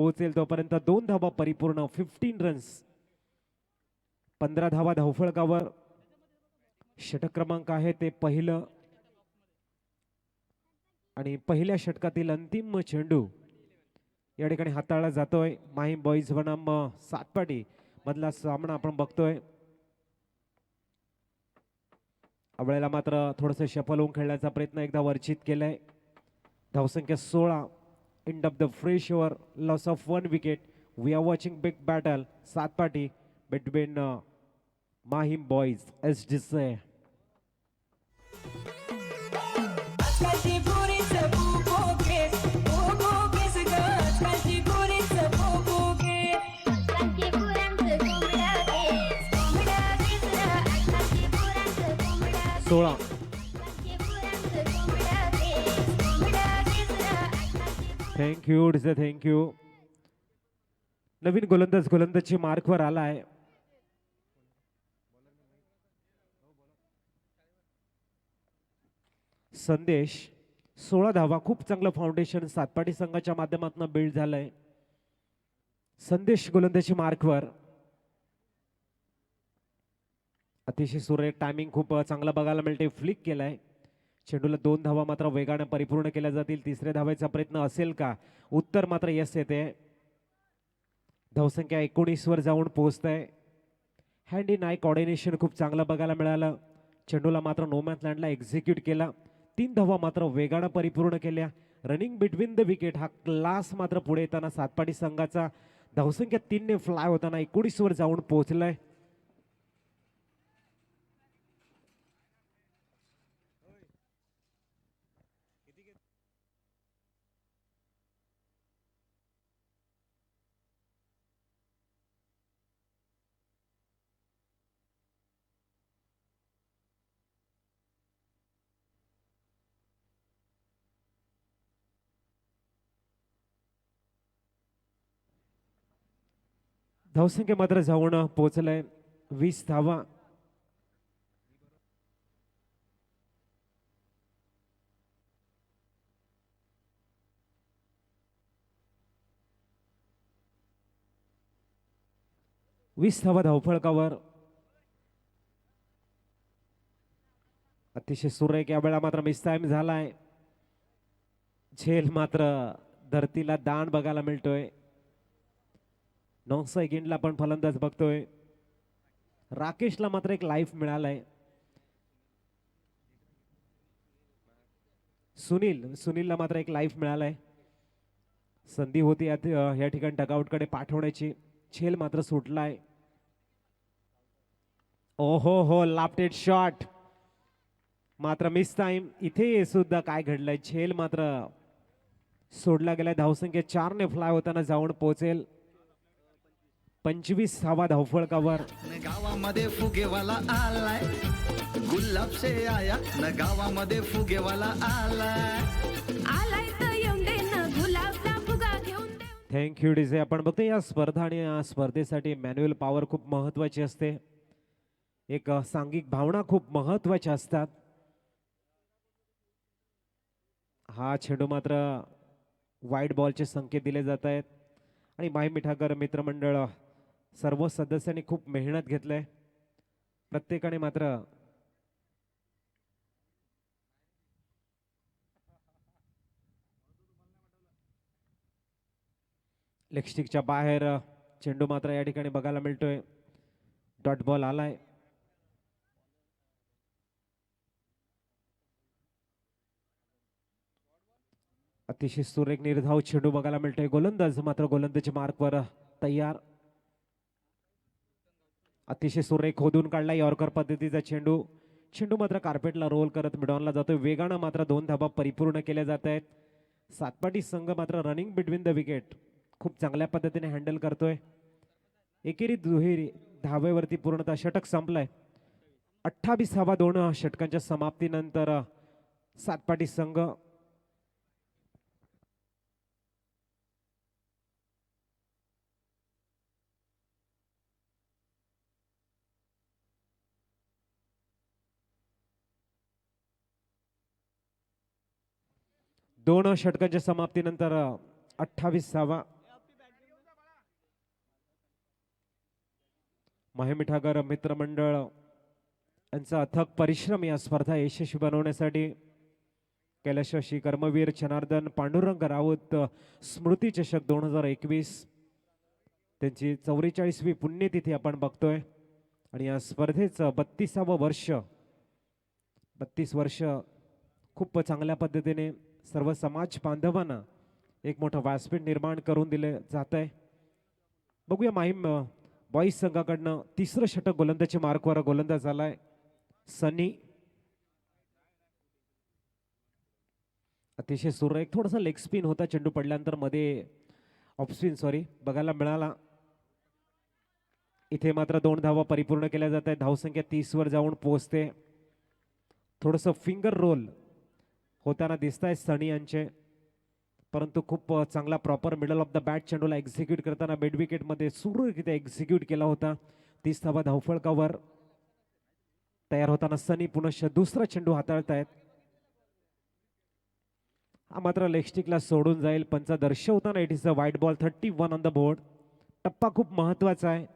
पोहोचेल तोपर्यंत 2 धावा परिपूर्ण 15 रन्स. 15 धावा धावफलकावर. षटक क्रमांक आहे ते पहिलं आणि पहिल्या षटकातील अंतिम चेंडू या ठिकाणी हाताळला जातोय. माहीम बॉईज बनाम सातपाटी मधला सामना आपण बघतोय. अवळेला मात्र थोडंसं शफल होऊन खेळण्याचा प्रयत्न एकदा वर्चित केलाय. धावसंख्या 16. End of the fresh over, loss of 1 wicket. We are watching big battle Satpati between Mahim boys SDC. Thank you डिझे, थँक्यू. नवीन गोलंदाजी मार्कवर आलाय. संदेश. 16 धावा. खूप चांगलं फाउंडेशन सातपाटी संघाच्या माध्यमातून बिल्ड झालंय. संदेश गोलंदाजी मार्कवर. अतिशय सुरेख टायमिंग खूप चांगला बघायला मिळते. फ्लिक केलाय. चेंडूला 2 धावा मात्र वेगाने परिपूर्ण केल्या जातील. तिसऱ्या धावेचा प्रयत्न असेल का? उत्तर मात्र यस येते. धावसंख्या 19 वर जाऊन पोहोचतंय. हँड इन आय कॉर्डिनेशन खूप चांगलं बघायला मिळालं. चेंडूला मात्र नो मॅन लँडला एक्झिक्यूट केला. 3 धावा मात्र वेगाने परिपूर्ण केल्या. रनिंग बिटवीन द विकेट हा क्लास मात्र पुढे येताना सातपाटी संघाचा धावसंख्या 3 ने फ्लाय होताना 19 वर जाऊन पोहोचलाय. धावसंख्या मात्र जाऊन पोहोचलाय 20 धावा. धावफळकावर. अतिशय सुरेख. या वेळा मात्र मिस टाइम झालाय. झेल मात्र धरतीला दान बघायला मिळतोय. नॉन गिंडला पण फलंदाज बघतोय. राकेशला मात्र एक लाईफ मिळालाय. सुनीलला मात्र एक लाईफ मिळालाय. संधी होती या ठिकाणी डगआउट कडे पाठवण्याची. झेल मात्र सुटलाय. ओहो हो, लाफ्टेड शॉट मात्र मिस टाइम. इथे सुद्धा काय घडलंय? झेल मात्र सोडला गेलाय. धावसंख्या 4 ने फ्लाय होताना जाऊन पोहोचेल 25 धावा धावफळकावर. गावामध्ये फुगेवाला आलाय. गुलाब से आया न गावामध्ये फुगेवाला आलाय. Thank you DJ. आपण बघतो या स्पर्धा आणि या स्पर्धेसाठी मॅन्युअल पॉवर खूप महत्वाची असते. एक सांघिक भावना खूप महत्वाच्या असतात. हा चेंडू मात्र वाईट बॉलचे संकेत दिले जात आहेत आणि माही मिठाकर मित्रमंडळ सर्व सदस्यांनी खूप मेहनत घेतलंय. प्रत्येकाने मात्र लेगस्टिकच्या बाहेर चेंडू मात्र या ठिकाणी बघायला मिळतोय. डॉट बॉल आलाय. अतिशय सुरेख निर्धाव चेंडू बघायला मिळतोय. गोलंदाज मात्र गोलंदाजी मार्कवर तयार. अतिशय सुरेख खोदून काढला यॉर्कर पद्धतीचा चेंडू. चेंडू मात्र कार्पेटला रोल करत मिडॉनला जातोय. वेगानं मात्र 2 धाबा परिपूर्ण केल्या जात आहेत. सातपाटी संघ मात्र रनिंग बिटवीन द विकेट खूप चांगल्या पद्धतीने हँडल करतोय. एकेरी दुहेरी धावेवरती पूर्णतः षटक संपलाय. 28 धावा 2 षटकांच्या समाप्तीनंतर सातपाटी संघ दोन षटकांच्या समाप्तीनंतर 28 धावा माहेमिठागर मित्रमंडळ यांचा अथक परिश्रम या स्पर्धा यशस्वी बनवण्यासाठी कैलासवासी कर्मवीर जनार्दन पांडुरंग राऊत स्मृती चषक 2021 त्यांची 44वी पुण्यतिथी आपण बघतोय आणि या स्पर्धेचं 32वं वर्ष 32 वर्ष खूप चांगल्या पद्धतीने सर्व समाज बांधवांना एक मोठं व्यासपीठ निर्माण करून दिले जात आहे. बघूया माहीम बॉईज संघाकडनं तिसरं षटक गोलंदाजी मार्कवर गोलंदाज झालाय सनी. अतिशय सुरेख थोडासा लेग स्पिन होता चेंडू पडल्यानंतर मध्ये ऑफ स्पिन बघायला मिळाला. इथे मात्र 2 धावा परिपूर्ण केल्या जात आहेत. धावसंख्या 30 वर जाऊन पोहोचते. थोडंसं फिंगर रोल होताना दिसत आहे सनी यांचे, परंतु खूप चांगला proper middle of the bat चेंडूला एक्झिक्यूट करताना मिड विकेटमध्ये सुरळीतरित्या एक्झिक्यूट केला होता. 30 धावा धावफलकावर तयार होताना सनी पुनश्च दुसरा चेंडू हाताळतायत. हा मात्र लेगस्टिकला सोडून जाईल. पंच दर्शवताना इट इज अ वाईट बॉल. 31 on the board. टप्पा खूप महत्वाचा आहे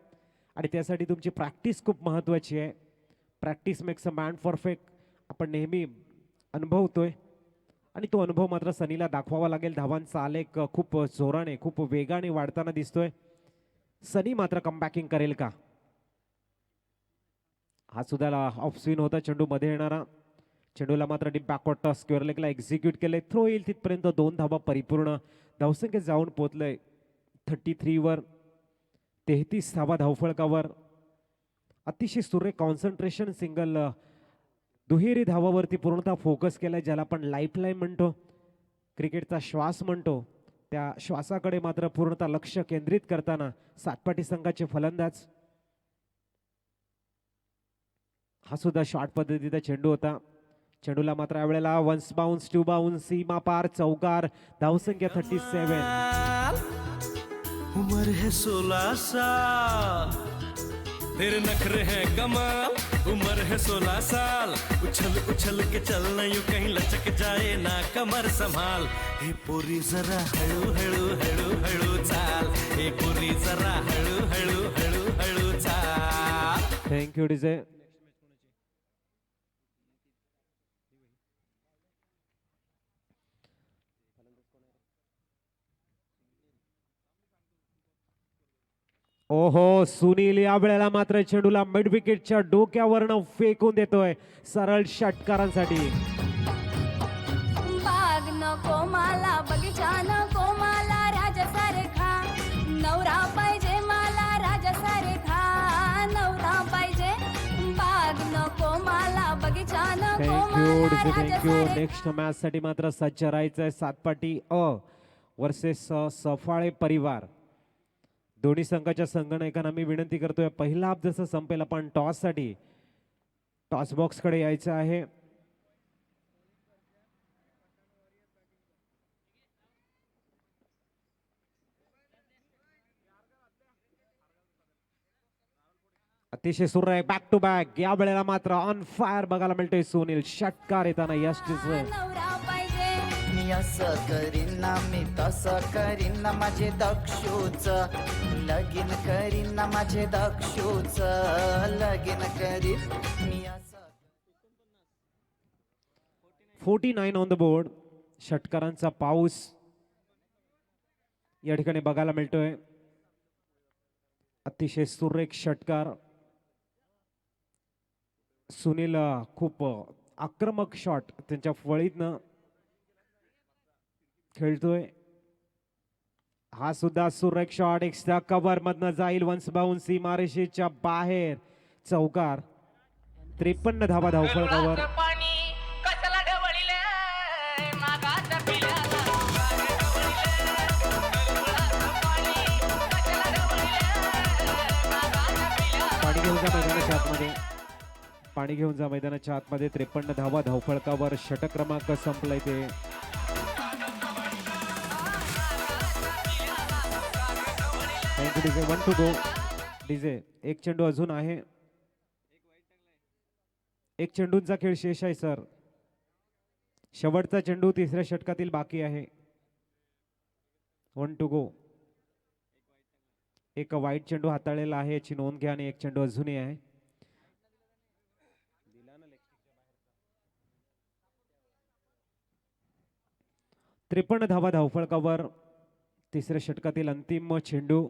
आणि त्यासाठी तुमची प्रॅक्टिस खूप महत्वाची आहे. Practice makes a man perfect आपण नेहमी अनुभवतोय आणि तो अनुभव मात्र सनीला दाखवावा लागेल. धावांचा आलेख खूप जोराने खूप वेगाने वाढताना दिसतोय. सनी मात्र कमबॅकिंग करेल का? हा सुद्धा ऑफ स्विन होता चेंडू मध्ये येणारा. चेंडूला मात्र डीप बॅकवर्ड टॉस स्क्वेअर लेगला एक्झिक्यूट केले. थ्रो येईल तिथपर्यंत 2 धावा परिपूर्ण. धावसंख्येत जाऊन पोहोचलंय 33 वर. 33 धावा धावफलकावर. अतिशय सुरेख कॉन्सन्ट्रेशन सिंगल दुहेरी धावावरती पूर्णतः फोकस केलाय, ज्याला आपण लाईफलाईन म्हणतो, क्रिकेटचा श्वास म्हणतो. त्या श्वासाकडे मात्र पूर्णतः लक्ष केंद्रित करताना सातपाटी संघाचे फलंदाज. हा सुद्धा शॉर्ट पद्धतीचा चेंडू होता. चेंडूला मात्र यावेळेला वन्स बाउन्स टू बाउन्स सीमा पार चौकार. धावसंख्या 37. उम्र है 16 साल, तेरे नखरे हैं कमाल. उम्र है 16 साल, उछल उछल के चलना यूं कहीं लचक जाए ना कमर संभाल. हे पोरी जरा हळू हळू हळू हळू चाल. हे पोरी जरा हळू हळू हळू हळू चाल. Thank you DJ. ओहो, सुनील या वेळेला मात्र चेंडूला मिड विकेटच्या डोक्यावरनं फेकून देतोय सरळ षटकारांसाठी. बाग नको मला, बगीचा नको मला, राजासारखा नवरा पाहिजे मला, राजासारखा नवरा पाहिजे. बाग नको मला, बगीचा नको थँक्यू मला, थँक्यू. नेक्स्ट मॅच साठी मात्र सज्ज राहायचंय. सातपाटी अ वर्सेस सफाळे परिवार. दोन्ही संघाच्या संघनायकांना मी विनंती करतोय, पहिला हाफ जसं संपेल आपण टॉस साठी टॉस बॉक्स कडे यायचं आहे. अतिशय सुरेख बॅक टू बॅक. या वेळेला मात्र ऑन फायर बघायला मिळतोय सुनील. षटकार येताना यशस्वी. नवरा पाहिजे. मी असं करीन ना, मी तसं करीन ना, माझे दक्षूच लगीन करीन ना, माझे दक्षूच लगीन करीन मी असं. 49 ऑन द बोर्ड. षटकारांचा पाऊस या ठिकाणी बघायला मिळतोय. अतिशय सुरेख षटकार. सुनील खूप आक्रमक शॉट त्यांच्या फळीतनं खेळतोय. हा सुद्धा सुरेख शॉट एक्स्ट्रा कव्हर मधनं जाईल. वन्स बाउन्स सीमारेषेच्या बाहेर चौकार. 53 धावा धावफलकावर. पाणी घेऊन जा मैदानाच्या आतमध्ये. पाणी घेऊन जा मैदानाच्या आतमध्ये. 53 धावा धावफलकावर. षटक क्रमांक संपलाय ते. Thank you DJ. 1 to go. DJ एक चेंडू अजून आहे. एक चेंडूंचा खेळ शेष आहे सर. शेवटचा चेंडू तिसऱ्या षटकातील बाकी आहे. 1 टू गो. एक वाईट चेंडू हाताळलेला आहे याची नोंद घ्या आणि एक चेंडू अजूनही आहे. 53 धावा धावफलकावर. तिसऱ्या षटकातील अंतिम चेंडू.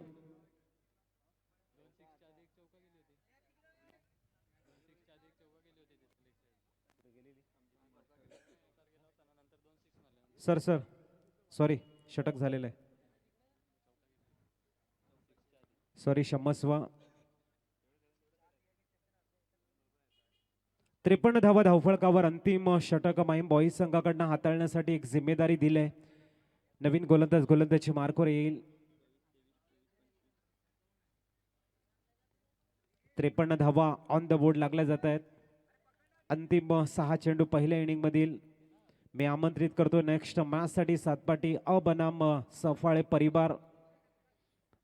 सर सर सॉरी, षटक झालेलं आहे. सॉरी, क्षमस्व. 53 धावा धावफलकावर. अंतिम षटक माहीम बॉईज संघाकडनं हाताळण्यासाठी एक जिम्मेदारी दिली. नवीन गोलंदाजी मार्कवर येईल. 53 धावा ऑन द बोर्ड लागल्या जात आहेत. अंतिम 6 चेंडू पहिल्या इनिंग मधील. मी आमंत्रित करतो नेक्स्ट मॅच साठी सातपाटी अ बनाम सफाळे परिवार.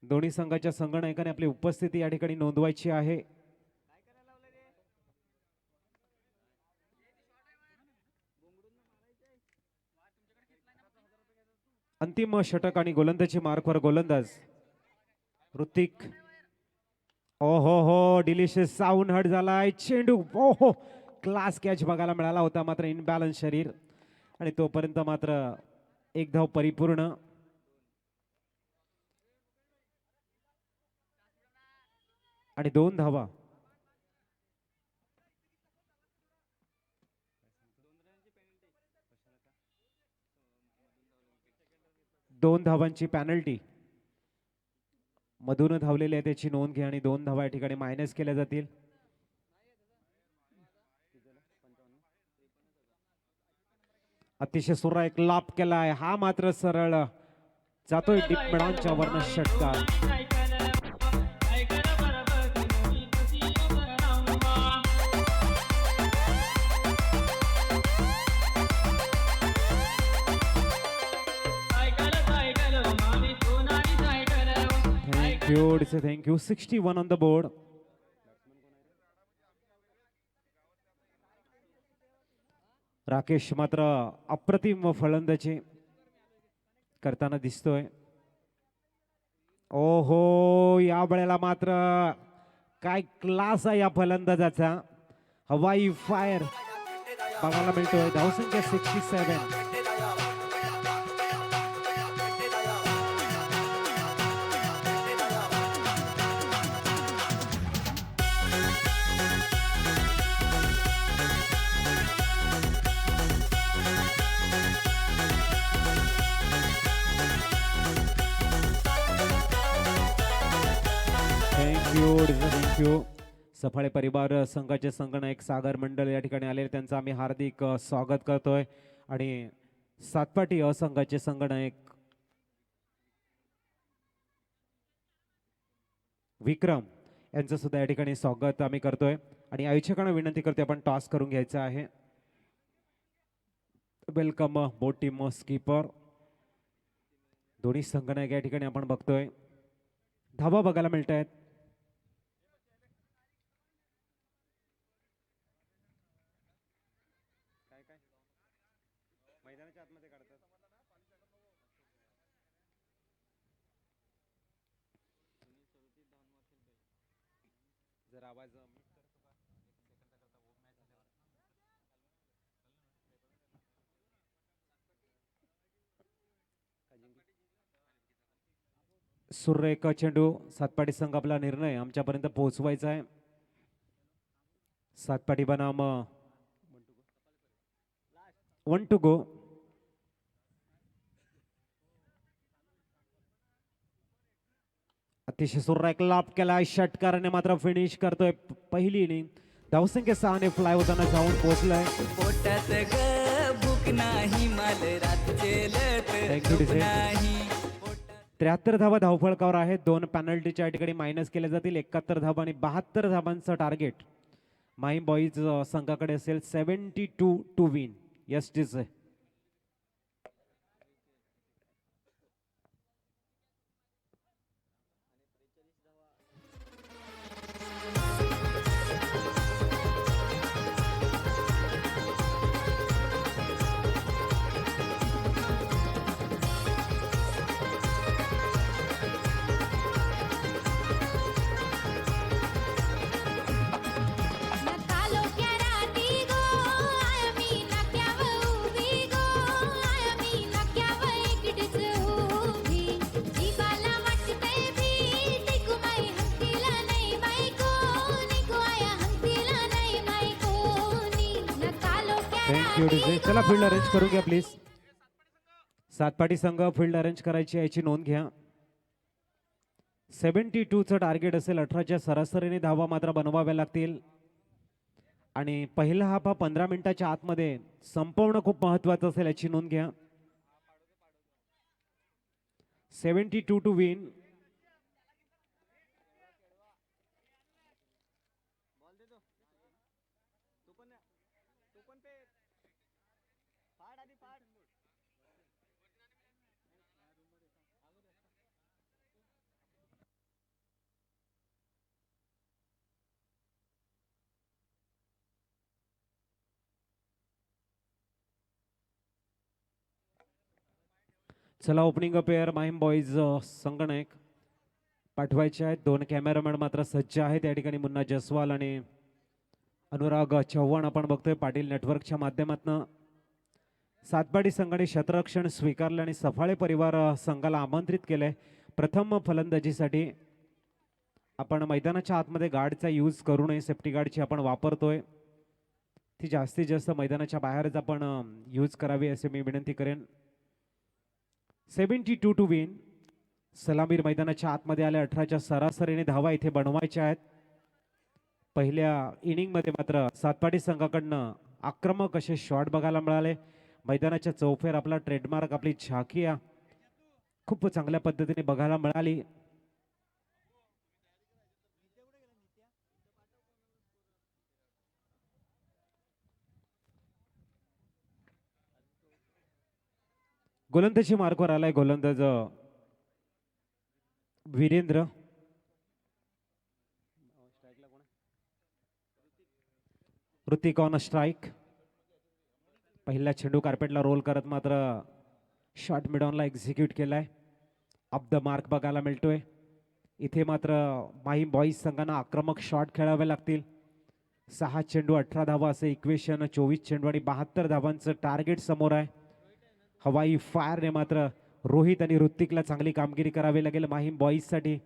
दोन्ही संघाच्या संघनायकाने आपली उपस्थिती या ठिकाणी नोंदवायची आहे. अंतिम षटक आणि गोलंदाजी मार्कवर गोलंदाज ऋतिक. ओ हो डिलिशियस साऊंड हट झालाय. चेंडू हो क्लास कॅच बघायला मिळाला होता, मात्र इनबॅलन्स शरीर आणि तोपर्यंत मात्र एक धाव परिपूर्ण. आणि 2 धावा. दोन धावांची पॅनल्टी. मधून धावलेली आहे त्याची नोंद घ्या आणि 2 धावा या ठिकाणी मायनस केल्या जातील. अतिशय सुरेख लाभ केलाय हा, मात्र सरळ जातोय डीप मिडांच्या वर्ण षटकार. Thank you. 61 on the board. Rakesh मात्र अप्रतिम फलंदाजी करताना दिसतोय. ओहो, या वेळेला मात्र काय क्लास आहे या फलंदाजाचा. हवाई फायर बघायला मिळतोय. धावसंख्या 67. Thank you. सफाळे परिवार संघाचे संघनायक सागर मंडल या ठिकाणी आलेले, त्यांचं आम्ही हार्दिक स्वागत करतोय. आणि सातपाटी असंघाचे संघनायक विक्रम यांचं सुद्धा या ठिकाणी स्वागत आम्ही करतोय. आणि आयोजकांना विनंती करतोय आपण टॉस करून घ्यायचं आहे. वेलकम बोट टीम स्कीपर. दोन्ही संघनायक या ठिकाणी आपण बघतोय. धावा बघायला मिळत आहेत. मैदानाच्या आतमध्ये काढतात. जर आवाज सुरेख चेंडू. सातपाटी संघ आपला निर्णय आमच्यापर्यंत पोहोचवायचा आहे. सातपाटी बनाम 1 to go. अतिशय सुरेख लाभ केलाय षटकाराने मात्र फिनिश करतोय पहिली इनिंग. धावसंख्या 6 ने फ्लाय होताना जाऊन पोहोचलाय. पोटात भूक नाही माल रातचे नाही. 73 धावा धावफलकावर आहेत. 2 पॅनल्टीच्या ठिकाणी मायनस केल्या जातील. 71 धावा आणि 72 धावांचं टार्गेट माहीम बॉईज संघाकडे असेल. 72 टू विन. यस टीच आहे. Thank you DJ. चला फील्ड अरेंज करून घ्या प्लीज. सातपाटी संघ फील्ड अरेंज करायची याची नोंद घ्या. 72चं टार्गेट असेल. 18च्या सरासरीने धावा मात्र बनवाव्या लागतील आणि पहिला हाफ हा 15 मिनिटाच्या आतमध्ये संपवणं खूप महत्वाचं असेल याची नोंद घ्या. 72 टू विन. चला ओपनिंग पेअर माहीम बॉईज संगणक पाठवायचे आहेत. 2 कॅमेरामॅन मात्र सज्ज आहेत या ठिकाणी. मुन्ना जसवाल आणि अनुराग चव्हाण आपण बघतोय पाटील नेटवर्कच्या माध्यमातून. सातपाटी संघाने शतरक्षण स्वीकारले आणि सफाळे परिवार संघाला आमंत्रित केलंय प्रथम फलंदाजीसाठी. आपण मैदानाच्या आतमध्ये गार्डचा यूज करू नये. सेफ्टी गार्डची आपण वापरतोय ती जास्तीत जास्त मैदानाच्या बाहेरच आपण यूज करावी असे मी विनंती करेन. 72 टू विन. सलामीर मैदानाच्या आतमध्ये आले. 18च्या सरासरीने धावा इथे बनवायच्या आहेत. पहिल्या इनिंगमध्ये मात्र सातपाटी संघाकडनं आक्रमक असे शॉट बघायला मिळाले. मैदानाच्या चौफेर आपला ट्रेडमार्क आपली झाकिया खूप चांगल्या पद्धतीने बघायला मिळाली. गोलंदाजी मार्कवर आलाय गोलंदाज वीरेंद्र. Hrithik on strike. पहिला चेंडू कार्पेटला रोल करत मात्र शॉट मिडॉनला एक्झिक्यूट केलाय. अप द मार्क बघायला मिळतोय. इथे मात्र माहीम बॉईज संघांना आक्रमक शॉट खेळावे लागतील. 6 चेंडू 18 धावा असे इक्वेशन. 24 चेंडू आणि 72 धावांचं टार्गेट समोर आहे. हवाई फायरने मात्र रोहित आणि ऋतिकला चांगली कामगिरी करावी लागेल. माहीम बॉईजसाठी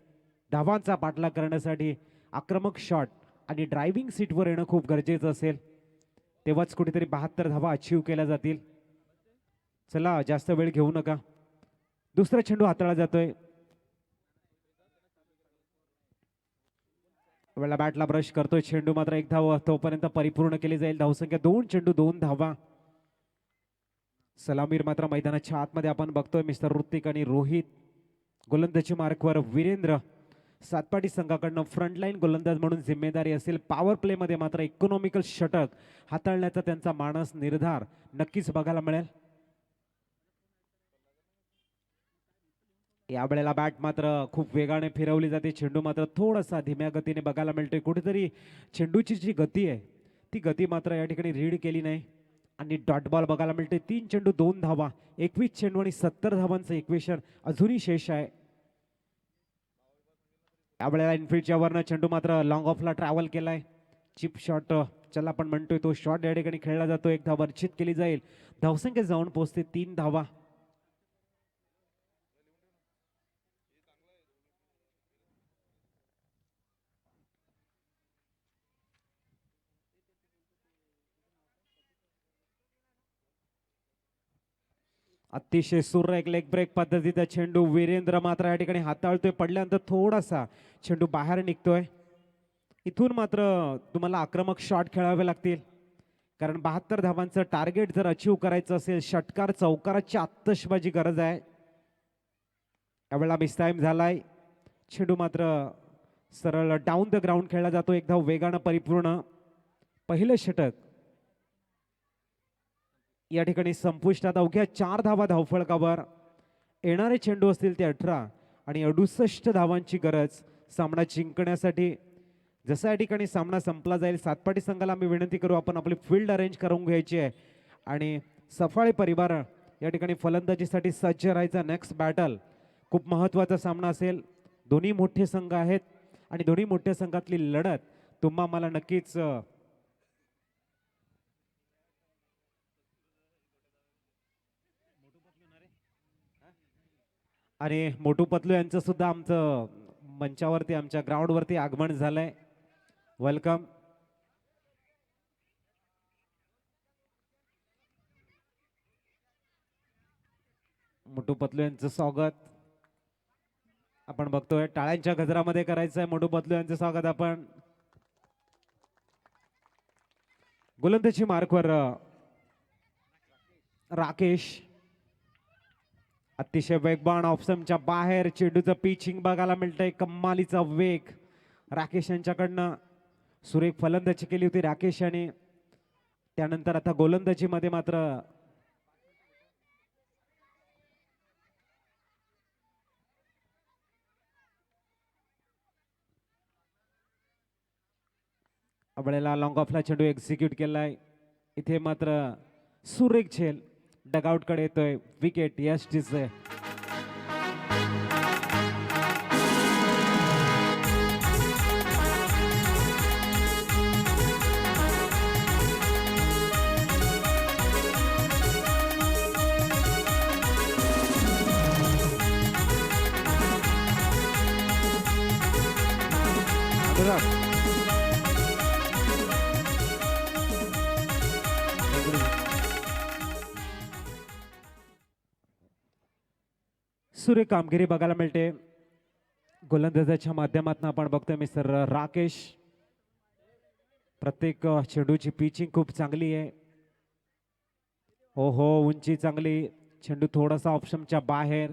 धावांचा पाठलाग करण्यासाठी आक्रमक शॉट आणि ड्रायव्हिंग सीटवर येणं खूप गरजेचं असेल. तेव्हाच कुठेतरी 72 धावा अचीव केल्या जातील. चला जास्त वेळ घेऊ नका. दुसरा चेंडू हाताळला जातोय. वेळा बॅटला ब्रश करतोय चेंडू. मात्र 1 धाव तोपर्यंत परिपूर्ण केली जाईल. धावसंख्या 2 चेंडू 2 धावा. सलामीर मात्र मैदानाच्या आतमध्ये आपण बघतोय. मिस्टर ऋतिक आणि रोहित. गोलंदाजी मार्कवर वीरेंद्र. सातपाटी संघाकडनं फ्रंटलाईन गोलंदाज म्हणून जिम्मेदारी असेल. पॉवर प्ले मध्ये मात्र इकॉनॉमिकल षटक हाताळण्याचा त्यांचा मानस निर्धार नक्कीच बघायला मिळेल. या वेळेला बॅट मात्र खूप वेगाने फिरवली जाते. चेंडू मात्र थोडासा धीम्या गतीने बघायला मिळतोय. कुठेतरी चेंडूची जी गती आहे ती गती मात्र या ठिकाणी रीड केली नाही आणि डॉट बॉल बघायला मिळते. 3 चेंडू 2 धावा. 21 चेंडू आणि 70 धावांचं इक्वेशन अजूनही शेष आहे. यावेळेला इनफिल्डच्या वरनं चेंडू मात्र लॉंग ऑफला ट्रॅव्हल केलाय. चिप शॉट ज्याला आपण म्हणतोय तो शॉट या ठिकाणी खेळला जातो. 1 धाव वर्चित केली जाईल. धावसंख्या जाऊन पोहोचते 3 धावा. अतिशय सुरेख लेग ब्रेक पद्धतीचा चेंडू. वीरेंद्र मात्र या ठिकाणी हाताळतोय. पडल्यानंतर थोडासा चेंडू बाहेर निघतोय. इथून मात्र तुम्हाला आक्रमक शॉट खेळावे लागतील कारण 72 धावांचं टार्गेट जर अचीव करायचं असेल षटकार चौकाराची आत्तषबाजी गरज आहे. यावेळेला मिस टाइम झालाय. चेंडू मात्र सरळ डाऊन द ग्राउंड खेळला जातो. 1 धाव वेगानं परिपूर्ण. पहिलं षटक या ठिकाणी संपुष्टात. अवघ्या 4 धावा धावफलकावर. येणारे चेंडू असतील ते 18 आणि 68 धावांची गरज सामना जिंकण्यासाठी. जसा या ठिकाणी सामना संपला जाईल सातपाटी संघाला आम्ही विनंती करू आपण आपली फील्ड अरेंज करून घ्यायची आहे आणि सफाळे परिवार या ठिकाणी फलंदाजीसाठी सज्ज राहायचा. नेक्स्ट बॅटल खूप महत्त्वाचा सामना असेल. दोन्ही मोठे संघ आहेत आणि दोन्ही मोठ्या संघातली लढत तुम्हा मला नक्कीच आणि मोटू पतलू यांचं सुद्धा आमचं मंचावरती आमच्या ग्राउंडवरती आगमन झालंय. वेलकम. मोटू पतलू यांचं स्वागत आपण बघतोय. टाळ्यांच्या गजरामध्ये करायचंय मोटू पतलू यांचं स्वागत आपण. गोलंदाजी मार्कवर राकेश अतिशय वेगवान ऑप्शनच्या बाहेर चेंडूचं पिचिंग बघायला मिळतंय. कमालीचा वेग राकेश यांच्याकडनं. सुरेख फलंदाजी केली होती राकेश याने. त्यानंतर आता गोलंदाजीमध्ये मात्र आपल्याला लॉंग ऑफला चेंडू एक्झिक्यूट केलाय. इथे मात्र सुरेख झेल डगआउट कडे येतोय. विकेट यश डिसे. सुरेख कामगिरी बघायला मिळते गोलंदाजाच्या माध्यमातून. आपण बघतोय मिस्टर राकेश. प्रत्येक चेंडूची पिचिंग खूप चांगली आहे. हो हो उंची चांगली. चेंडू थोडासा ऑप्शनच्या बाहेर.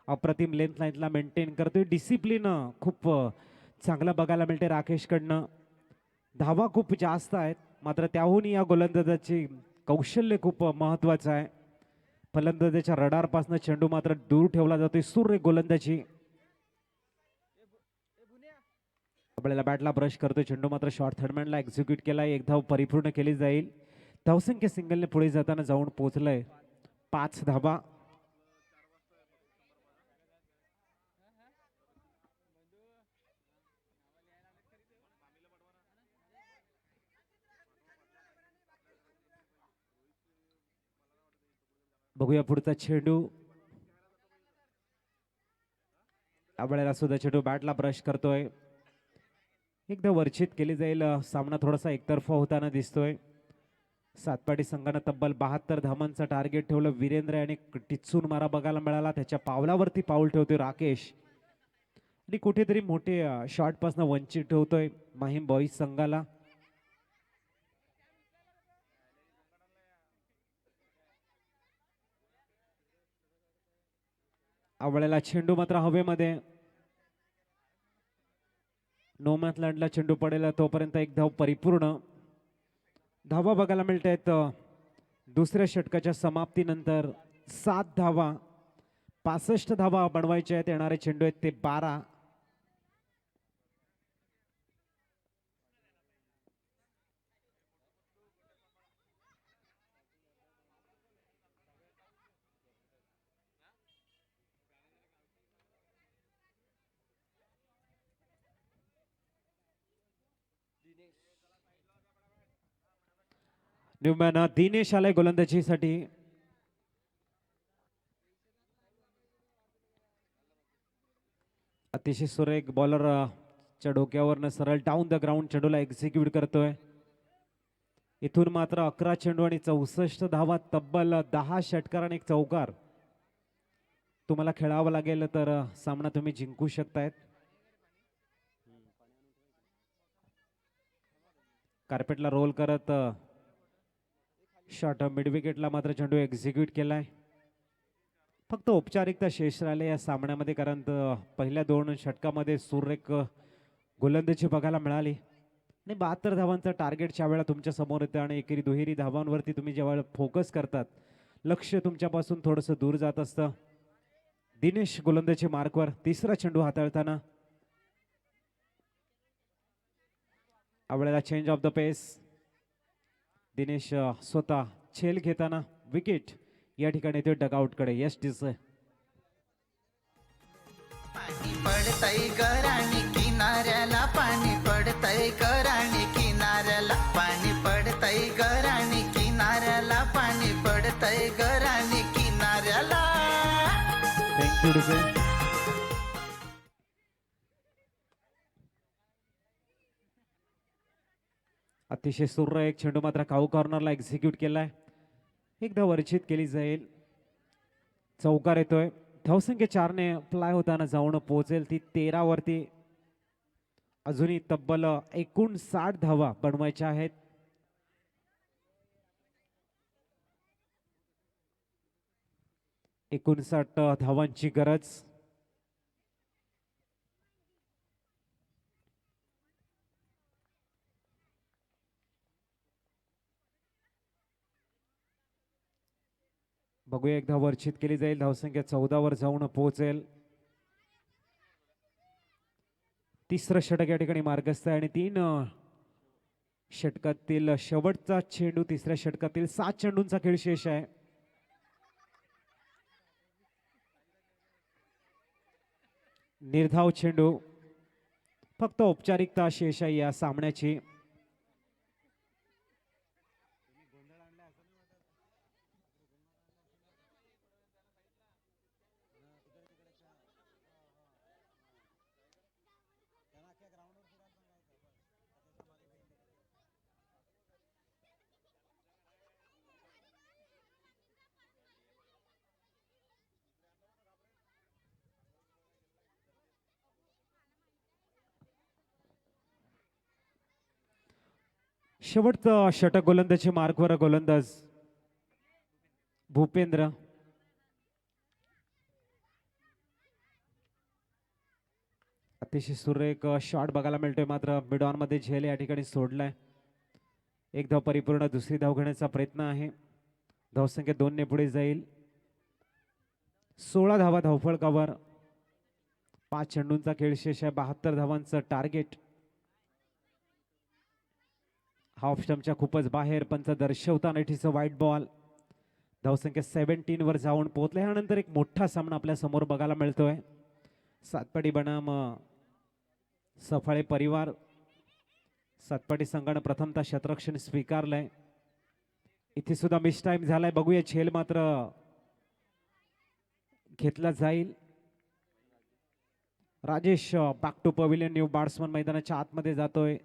अप्रतिम लेंथ लाईनला मेंटेन करतोय. डिसिप्लिन खूप चांगलं बघायला मिळते राकेशकडनं. धावा खूप जास्त आहेत मात्र त्याहूनही या गोलंदाजाची कौशल्य खूप महत्वाचं आहे. फलंदाजाच्या रडारपासून चेंडू मात्र दूर ठेवला जातोय. सुरेख गोलंदाजी. आपल्याला बॅटला ब्रश करतोय. चेंडू मात्र शॉर्ट थर्डमॅनला एक्झिक्यूट केलाय. एक धाव परिपूर्ण केली जाईल. धावसंख्या सिंगलने पुढे जाताना जाऊन पोहोचलंय 5 धावा. बघूया पुढचा चेंडू. आपल्याला सुद्धा चेंडू बॅटला ब्रश करतोय. एकदा वरचित केली जाईल. सामना थोडासा एकतर्फा होताना दिसतोय. सातपाडी संघानं तब्बल 72 धावांचं टार्गेट ठेवलं. वीरेंद्र याने टिचून मारा बघायला मिळाला. त्याच्या पावलावरती पाऊल ठेवतोय राकेश आणि कुठेतरी मोठे शॉट पासून वंचित ठेवतोय माहीम बॉईज संघाला. आवळ्याला चेंडू मात्र हवेमध्ये. नो मॅथ लँडला चेंडू पडेल तोपर्यंत एक धाव परिपूर्ण. धावा बघायला मिळत आहेत दुसऱ्या षटकाच्या समाप्तीनंतर 7 धावा. 65 धावा बनवायच्या आहेत. येणारे चेंडू आहेत ते 12. न्यूमॅन दिनेश आलाय गोलंदाजीसाठी. अतिशय सुरेख बॉलर च्या डोक्यावरनं सरळ डाऊन द ग्राउंड चेंडूला एक्झिक्यूट करतोय. इथून मात्र 11 चेंडू आणि 64 धावा. तब्बल 10 षटकार आणि 1 चौकार. तुम्हाला खेळावं लागेल तर सामना तुम्ही जिंकू शकतायत. कार्पेटला रोल करत शॉट मिड विकेटला मात्र चेंडू एक्झिक्यूट केलाय. फक्त औपचारिकता शेष राहिले या सामन्यामध्ये कारण पहिल्या 2 षटकामध्ये सुरेख गोलंदाजी बघायला मिळाली आणि 72 धावांचं टार्गेट ज्या वेळेला तुमच्या समोर येतं आणि एकेरी दुहेरी धावांवरती तुम्ही जेव्हा फोकस करतात लक्ष तुमच्यापासून थोडंसं दूर जात असतं. दिनेश गोलंदाजी मार्कवर. तिसरा चेंडू हाताळताना आवळ्याला चेंज ऑफ द पेस. दिनेश स्वतः छेल घेताना विकेट या ठिकाणी ते डगआउट कडे. यश डिसे. पाणी पडतय गराणी किनाऱ्याला. पाणी पडतय गराणी किनाऱ्याला. पाणी पडतय गराणी किनाऱ्याला. पाणी पडतय गराणी किनाऱ्याला. थँक्यू डिसे. अतिशय सुरेख चेंडू मात्र काऊ कॉर्नरला एक्झिक्यूट केलाय. एकदा वरचित केली जाईल. चौकार येतोय. धावसंख्या 4ने फ्लाय होताना जाऊन पोहोचेल ती 13 वरती. अजूनही तब्बल 59 धावा बनवायच्या आहेत. एकोणसाठ धावांची गरज. बघूया एकदा वर्चित केली जाईल. धावसंख्या 14 वर जाऊन पोहोचेल. तिसरं षटक या ठिकाणी मार्गस्थ आहे आणि 3 षटकातील शेवटचा चेंडू. तिसऱ्या षटकातील 7 चेंडूंचा खेळ शेष आहे. निर्धाव चेंडू. फक्त औपचारिकता शेष आहे या सामन्याची. शेवटचं षटक गोलंदाजी मार्कवर गोलंदाज भूपेंद्र. अतिशय सुरेख शॉट बघायला मिळतोय, मात्र मिड ऑन मध्ये झेल या ठिकाणी सोडलाय. एक धाव परिपूर्ण. दुसरी धाव घेण्याचा प्रयत्न आहे. धावसंख्या 2 ने पुढे जाईल. 16 धावा धावफलकावर. 5 चेंडूंचा खेळ शेष आहे. 72 धावांचं टार्गेट. हाफ स्टंपच्या खूपच बाहेर. पंच दर्शवताना इथं व्हाईट बॉल. धावसंख्या 17 वर जाऊन पोहोचले. यानंतर एक मोठा सामना आपल्या समोर बघायला मिळतोय. सातपाटी बनाम सफाळे परिवार. सातपाटी संघानं प्रथमतः शतरक्षण स्वीकारलंय. इथे सुद्धा मिस टाइम झालाय. बघूया झेल मात्र घेतला जाईल. Rajesh back to pavilion. New batsman मैदानाच्या आतमध्ये जातोय.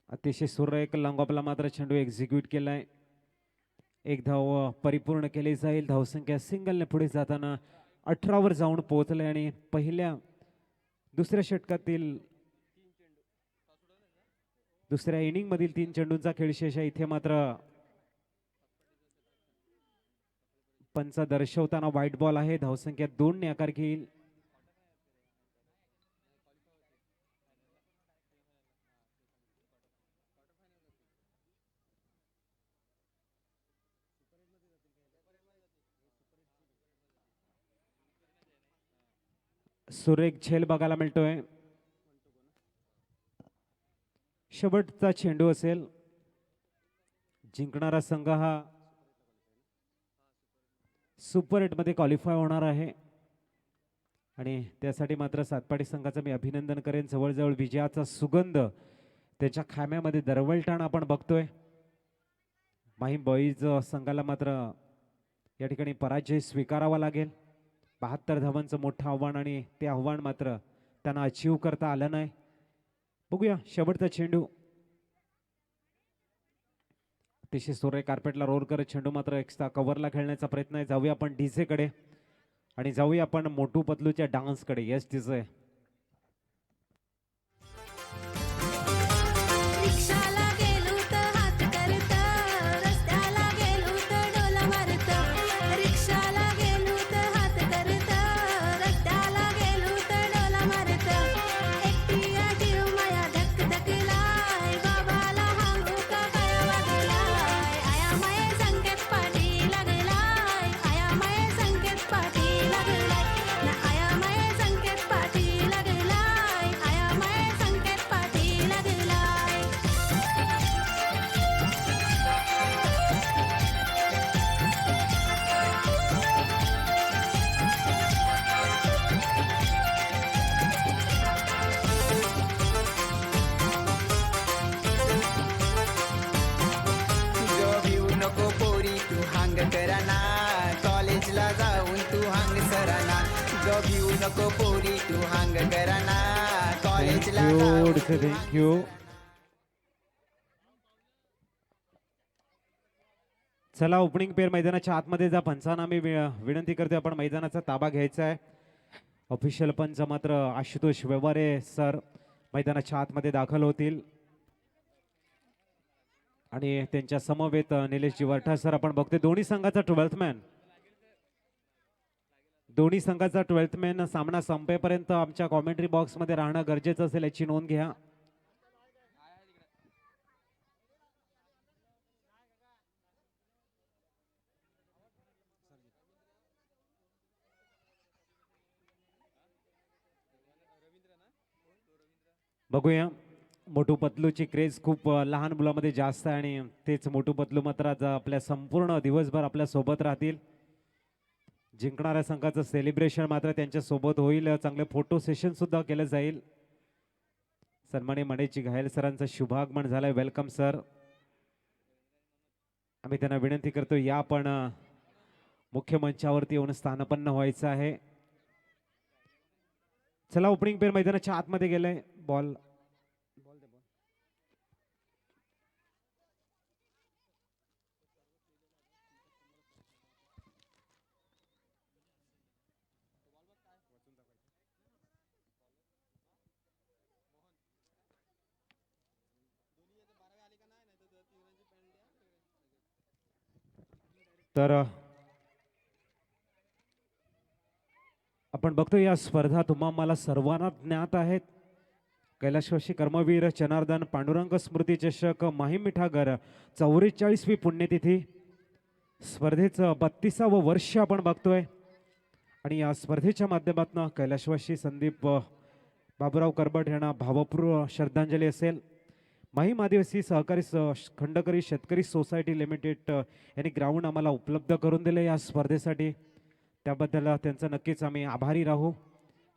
अतिशय सुरेख लॉंगॉपला मात्र चेंडू एक्झिक्यूट केलाय. एक धाव परिपूर्ण केली जाईल. धावसंख्या सिंगलने पुढे जाताना 18 वर जाऊन पोहोचले आणि दुसऱ्या षटकातील दुसऱ्या इनिंग मधील 3 चेंडूंचा खेळ शेष आहे. इथे मात्र पंच दर्शवताना व्हाईट बॉल आहे. धावसंख्या 2 ने आकार घेईल. सुरेख झेल बघायला मिळतोय. शेवटचा चेंडू असेल. जिंकणारा संघ हा सुपर 8 मध्ये क्वालिफाय होणार आहे आणि त्यासाठी मात्र सातपाटी संघाचं मी अभिनंदन करेन. जवळजवळ विजयाचा सुगंध त्याच्या खाम्यामध्ये दरवळताना आपण बघतोय. माहीम बॉईज संघाला मात्र या ठिकाणी पराजय स्वीकारावा लागेल. 72 धावांचं मोठं आव्हान आणि ते आव्हान मात्र त्यांना अचीव करता आलं नाही. बघूया शेवटचा चेंडू. अतिशय सुरेख कार्पेटला रोल करत चेंडू मात्र एक्स्ट्रा कव्हरला खेळण्याचा प्रयत्न आहे. जाऊया आपण डीजे कडे आणि जाऊया आपण मोटू पतलूच्या डान्स कडे. Yes DJ. रिक्षाला गेलो तर हात करत, रस्त्याला गेलो तर डोला मारत. रिक्षाला गेलो तर हात करत, रस्त्याला गेलो तर डोला मारत. एकटीया जीव माया धक धकलाय, बाबाला हांगू का काय वागलाय. आया माये संकेत पाठी लागलाय, आया माये संकेत पाठी लागलाय, ना आया माये संकेत पाठी कॉलेजला जाऊन तू हांग सराना ग भिऊ नको पोरी तू हांग कराना कॉलेजला जाऊन तू थँक्यू. चला ओपनिंग पेअर मैदानाच्या आतमध्ये जा. पंचांना मी विनंती करते आपण मैदानाचा ताबा घ्यायचा आहे. ऑफिशियल पंच मात्र आशुतोष व्यवहारे सर मैदानाच्या आतमध्ये दाखल होतील आणि त्यांच्या समवेत निलेश जिवरठा सर आपण बघतोय. दोन्ही संघाचा 12th मॅन, दोन्ही संघाचा 12th मॅन सामना संपेपर्यंत आमच्या कॉमेंट्री बॉक्समध्ये राहणं गरजेचं असेल याची नोंद घ्या. बघूया. मोटू पतलूची क्रेज खूप लहान मुलामध्ये जास्त आहे आणि तेच मोटू पतलू मात्र आज आपल्या संपूर्ण दिवसभर आपल्या सोबत राहतील. जिंकणाऱ्या संघाचं सेलिब्रेशन मात्र त्यांच्या सोबत होईल. चांगले फोटो सेशन सुद्धा केलं जाईल. सन्माननीय मणेची घायल सरांचं शुभागमन झालंय. Welcome sir. आम्ही त्यांना विनंती करतो या पण मुख्य मंचावरती येऊन स्थानपन्न व्हायचं आहे. चला ओपनिंग पेअर मैदानाच्या आतमध्ये गेलंय. बॉल तर आपण बघतो या स्पर्धा तुम्हाला सर्वांना ज्ञात आहेत. कैलाशवासी कर्मवीर जनार्दन पांडुरंग स्मृती चषक माहीम मिठागर 44वी पुण्यतिथी स्पर्धेचं 32वं वर्ष आपण बघतोय आणि या स्पर्धेच्या माध्यमातून कैलाशवासी संदीप बाबूराव करबट यांना भावपूर्ण श्रद्धांजली असेल. माहीम आदिवासी सहकारी खंडकरी शेतकरी सोसायटी लिमिटेड यांनी ग्राउंड आम्हाला उपलब्ध करून दिले या स्पर्धेसाठी. त्याबद्दल त्यांचं नक्कीच आम्ही आभारी राहू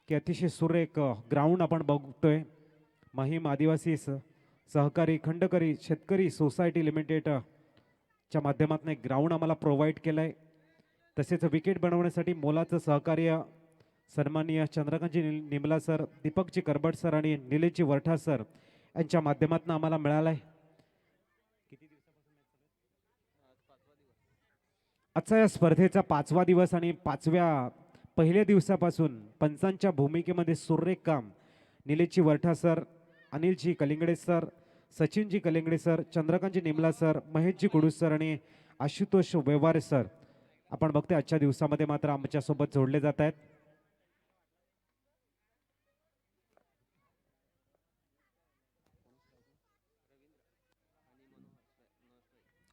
की अतिशय सुरेख ग्राउंड आपण बघतोय. माहीम आदिवासी सहकारी खंडकरी शेतकरी सोसायटी लिमिटेडच्या माध्यमातून एक ग्राउंड आम्हाला प्रोव्हाइड केलं आहे. तसेच विकेट बनवण्यासाठी मोलाचं सहकार्य सन्माननीय चंद्रकांतजी निमला सर, दीपकजी करबट सर आणि निलेशजी वरठा सर यांच्या माध्यमातून आम्हाला मिळालं आहे. आजचा या स्पर्धेचा 5वा दिवस आणि पहिल्या दिवसापासून पंचांच्या भूमिकेमध्ये सुरेख काम Nileshji Wartha sir, Anilji Kalingade sir, Sachinji Kalingade sir, Chandrakantji Nimla sir, Maheshji Kudus sir आणि आशुतोष व्यवहारे सर आपण बघतोय आजच्या दिवसामध्ये मात्र आमच्यासोबत जोडले जात आहेत.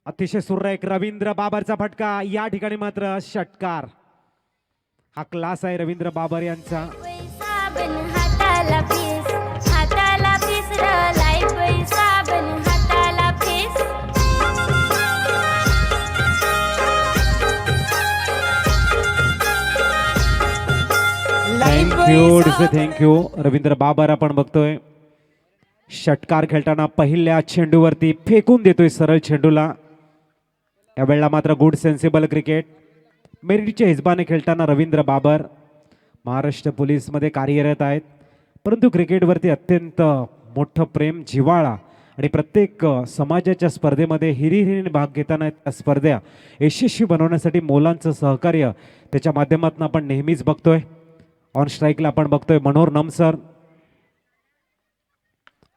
अतिशय सुरेख रवींद्र बाबरचा फटका. या ठिकाणी मात्र षटकार. हा क्लास आहे रवींद्र बाबर यांचा. साबण हाताला पीस लाईफ साबण हाताला पीस. थँक्यू रवींद्र बाबर. आपण बघतोय षटकार खेळताना पहिल्या चेंडूवरती फेकून देतोय सरळ चेंडूला. यावेळेला मात्र गुड सेन्सिबल क्रिकेट. मेरिटच्या हिशोबाने खेळताना रवींद्र बाबर महाराष्ट्र पोलीसमध्ये कार्यरत आहेत, परंतु क्रिकेटवरती अत्यंत मोठं प्रेम, जिव्हाळा आणि प्रत्येक समाजाच्या स्पर्धेमध्ये हिरिहिरीने भाग घेताना त्या स्पर्धा यशस्वी बनवण्यासाठी मोलांचं सहकार्य त्याच्या माध्यमातून आपण नेहमीच बघतोय. ऑन स्ट्राईकला आपण बघतोय मनोहर नमसर.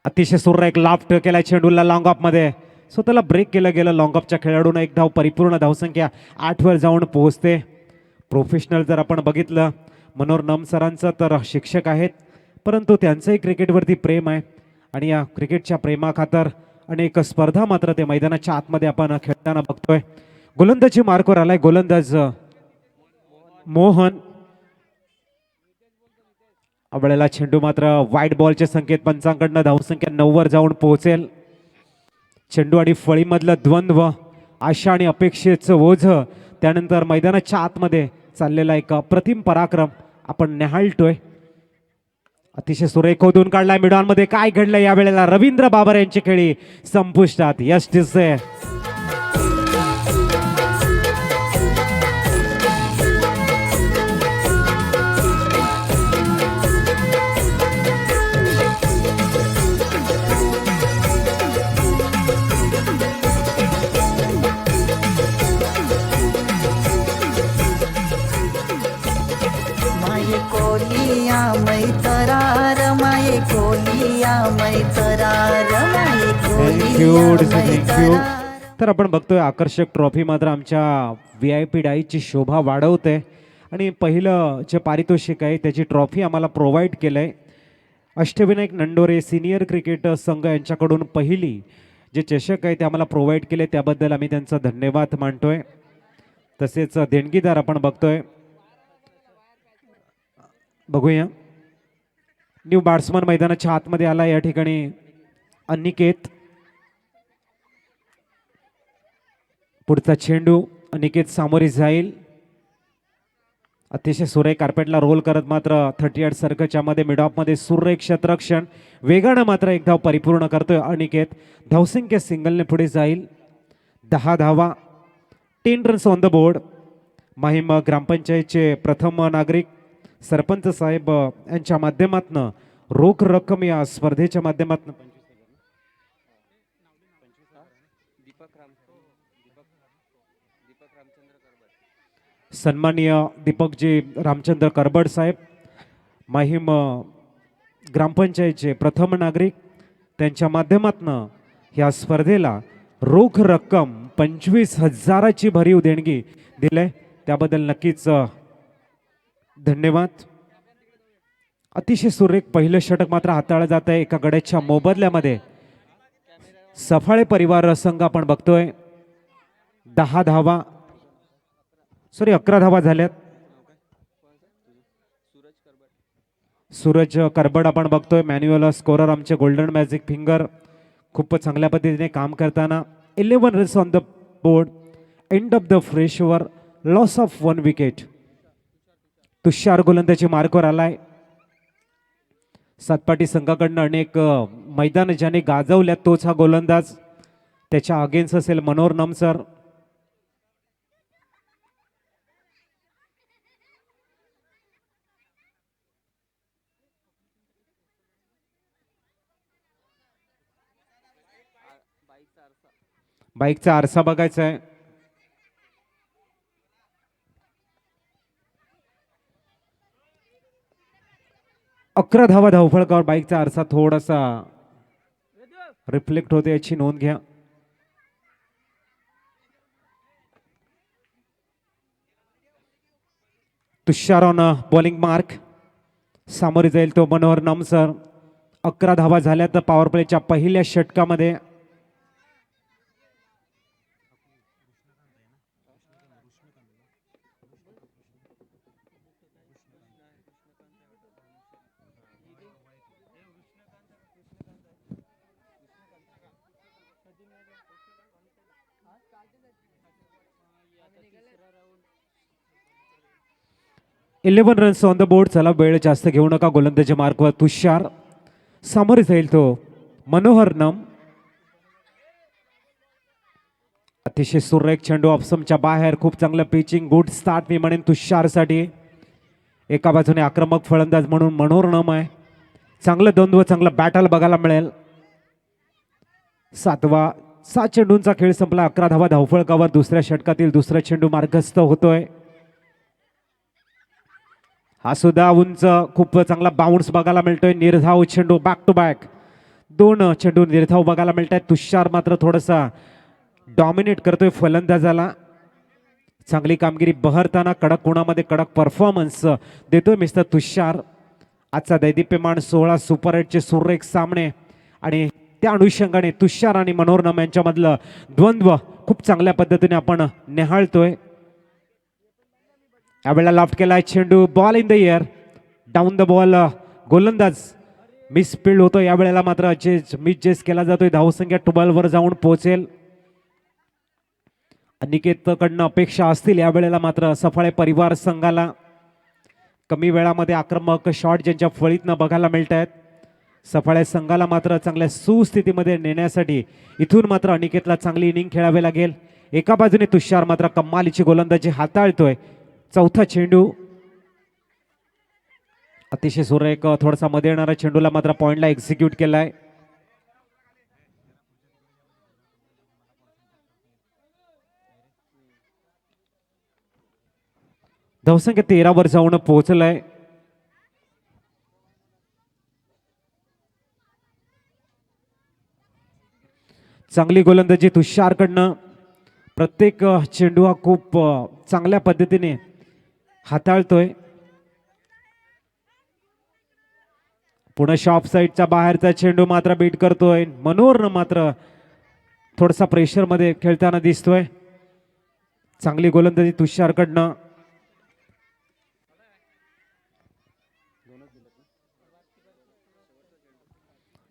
अतिशय सुरेख लाफ्ट केला चेंडूला लॉंग ऑफ मध्ये. स्वतःला ब्रेक केलं गेलं. लॉंग ऑफच्या खेळाडून एक धाव, परिपूर्ण धावसंख्या 8 वर जाऊन पोहोचते. प्रोफेशनल जर आपण बघितलं मनोहर नमसरांचं तर शिक्षक आहेत, परंतु त्यांचंही क्रिकेटवरती प्रेम आहे आणि या क्रिकेटच्या प्रेमाखातर अनेक स्पर्धा मात्र ते मैदानाच्या आतमध्ये आपण खेळताना बघतोय. गोलंदाजी मार्कवर आलाय गोलंदाज मोहन. अवळेला चेंडू मात्र वाईट बॉलचे संकेत. पंचांकडनं धावसंख्या 9 वर जाऊन पोहोचेल. चेंडू आणि फळीमधलं द्वंद्व, आशा आणि अपेक्षेचं ओझं, त्यानंतर मैदानाच्या आतमध्ये चाललेला एक अप्रतिम पराक्रम आपण निहाळतोय. अतिशय सुरेख खोदून काढलाय मिडॉनमध्ये. काय घडलं या वेळेला? रवींद्र बाबर यांची खेळी संपुष्टात. यश टिसे माझे कोलिया मैतरार माये कोलिया मैतरार माये थँक्यू कोलिया थँक्यू. मैतरार. तर आपण बघतोय आकर्षक ट्रॉफी मात्र आमच्या VIP डाईची शोभा वाढवते आणि पहिलं जे पारितोषिक आहे त्याची ट्रॉफी आम्हाला प्रोव्हाइड केलं आहे अष्टविनायक नंडोरे सिनियर क्रिकेट संघ यांच्याकडून पहिली जे चषक आहे ते आम्हाला प्रोव्हाइड केले त्याबद्दल आम्ही त्यांचा धन्यवाद मानतोय. तसेच देणगीदार आपण बघतोय बघूया न्यू बॅट्समन मैदानाच्या आतमध्ये आला या ठिकाणी अनिकेत. पुढचा चेंडू अनिकेत सामोरे जाईल. अतिशय सुरेख कार्पेटला रोल करत मात्र 38 सर्कलच्या मध्ये मिडऑफमध्ये सुरेख क्षेत्ररक्षण वेगानं मात्र एक धाव परिपूर्ण करतोय अनिकेत. धावसंख्या सिंगलने पुढे जाईल. 10 धावा 10 runs on the board. Mahim ग्रामपंचायतचे प्रथम नागरिक सरपंच साहेब यांच्या माध्यमातून रोख रक्कम या स्पर्धेच्या माध्यमातून सन्माननीय दीपकजी रामचंद्र करबड साहेब माहीम ग्रामपंचायतचे प्रथम नागरिक त्यांच्या माध्यमातून ह्या स्पर्धेला रोख रक्कम 25,000ची भरीव देणगी दिले त्याबद्दल नक्कीच धन्यवाद. अतिशय सुरेख पहिलं षटक मात्र हाताळलं जात आहे एका गड्याच्या मोबदल्यामध्ये. सफाळे परिवार संघ आपण बघतोय 10 धावा 11 धावा झाल्यात. सूरज करबड आपण बघतोय मॅन्युअल स्कोरर आमचे गोल्डन मॅजिक फिंगर खूप चांगल्या पद्धतीने काम करताना. 11 runs on the board. End of the fresh over loss of 1 wicket. Tushar गोलंदाजी मार्कवर आलाय. सातपाटी संघाकडनं अनेक मैदान ज्याने गाजवल्या तोच हा गोलंदाज. त्याच्या अगेन्स्ट असेल मनोहर नमसर. बाईकचा आरसा बघायचा आहे. अकरा धावा धावफळकावर बाईकचा आरसा थोडासा रिफ्लेक्ट होते याची नोंद घ्या. तुषार ऑन बॉलिंग मार्क. सामोरे जाईल तो मनोहर नमसर. 11 धावा झाल्या तर पॉवर प्लेच्या पहिल्या षटकामध्ये. Eleven runs on the board. चला वेळ जास्त घेऊ नका. गोलंदाजी मार्कवर तुषार. सामोरे जाईल तो मनोहर नम. अतिशय सुरेख चेंडू ऑप्शनच्या बाहेर. खूप चांगलं पिचिंग गुड स्टार्ट मी म्हणेन तुषारसाठी. एका बाजूने आक्रमक फलंदाज म्हणून मनोहर नम आहे. चांगलं द्वंद्व चांगलं बॅटल बघायला मिळेल. 7 चेंडूंचा खेळ संपला. 11 धावा धावफळकावर. दुसऱ्या षटकातील दुसरा चेंडू मार्गस्थ होतोय. हा सुद्धा उंच खूप चांगला बाउन्स बघायला मिळतोय. निर्धाव चेंडू बॅक टू बॅक 2 चेंडू निर्धाव बघायला मिळत आहेत. तुषार मात्र थोडासा डॉमिनेट करतोय फलंदाजाला. चांगली कामगिरी बहरताना कडक कोणामध्ये कडक परफॉर्मन्स देतोय मिस्टर तुषार. आजचा दैदिप्यमान 16 सुपर 8चे सुरेख सामने आणि त्या अनुषंगाने तुषार आणि मनोहर नम यांच्यामधलं द्वंद्व खूप चांगल्या पद्धतीने आपण निहाळतोय. यावेळेला लॉफ्ट केलाय चेंडू. Ball in the air. Down the ball. गोलंदाज मिस फील्ड होतो. यावेळेला मात्र मिस केला जातोय. धावसंख्या 12 वर जाऊन पोहोचेल. अनिकेतकडनं अपेक्षा असतील यावेळेला मात्र सफाळे परिवार संघाला. कमी वेळामध्ये आक्रमक शॉट ज्यांच्या फळीतनं बघायला मिळत आहेत. सफाळे संघाला मात्र चांगल्या सुस्थितीमध्ये नेण्यासाठी इथून मात्र अनिकेतला चांगली इनिंग खेळावी लागेल. एका बाजूने तुषार मात्र कमालीची गोलंदाजी हाताळतोय. चौथा चेंडू अतिशय सुरेख थोडासा मध्ये येणारा चेंडूला मात्र पॉइंटला एक्झिक्यूट केलाय. धावसंख्या 13 वर जाऊन पोहोचलाय. चांगली गोलंदाजी तुषारकडनं. प्रत्येक चेंडू हा खूप चांगल्या पद्धतीने हाताळतोय. पुन्हा शॉप साईडच्या बाहेरचा चेंडू मात्र बीट करतोय. मनोहरनं मात्र थोडासा प्रेशर मध्ये खेळताना दिसतोय. चांगली गोलंदाजी तुषारकडनं.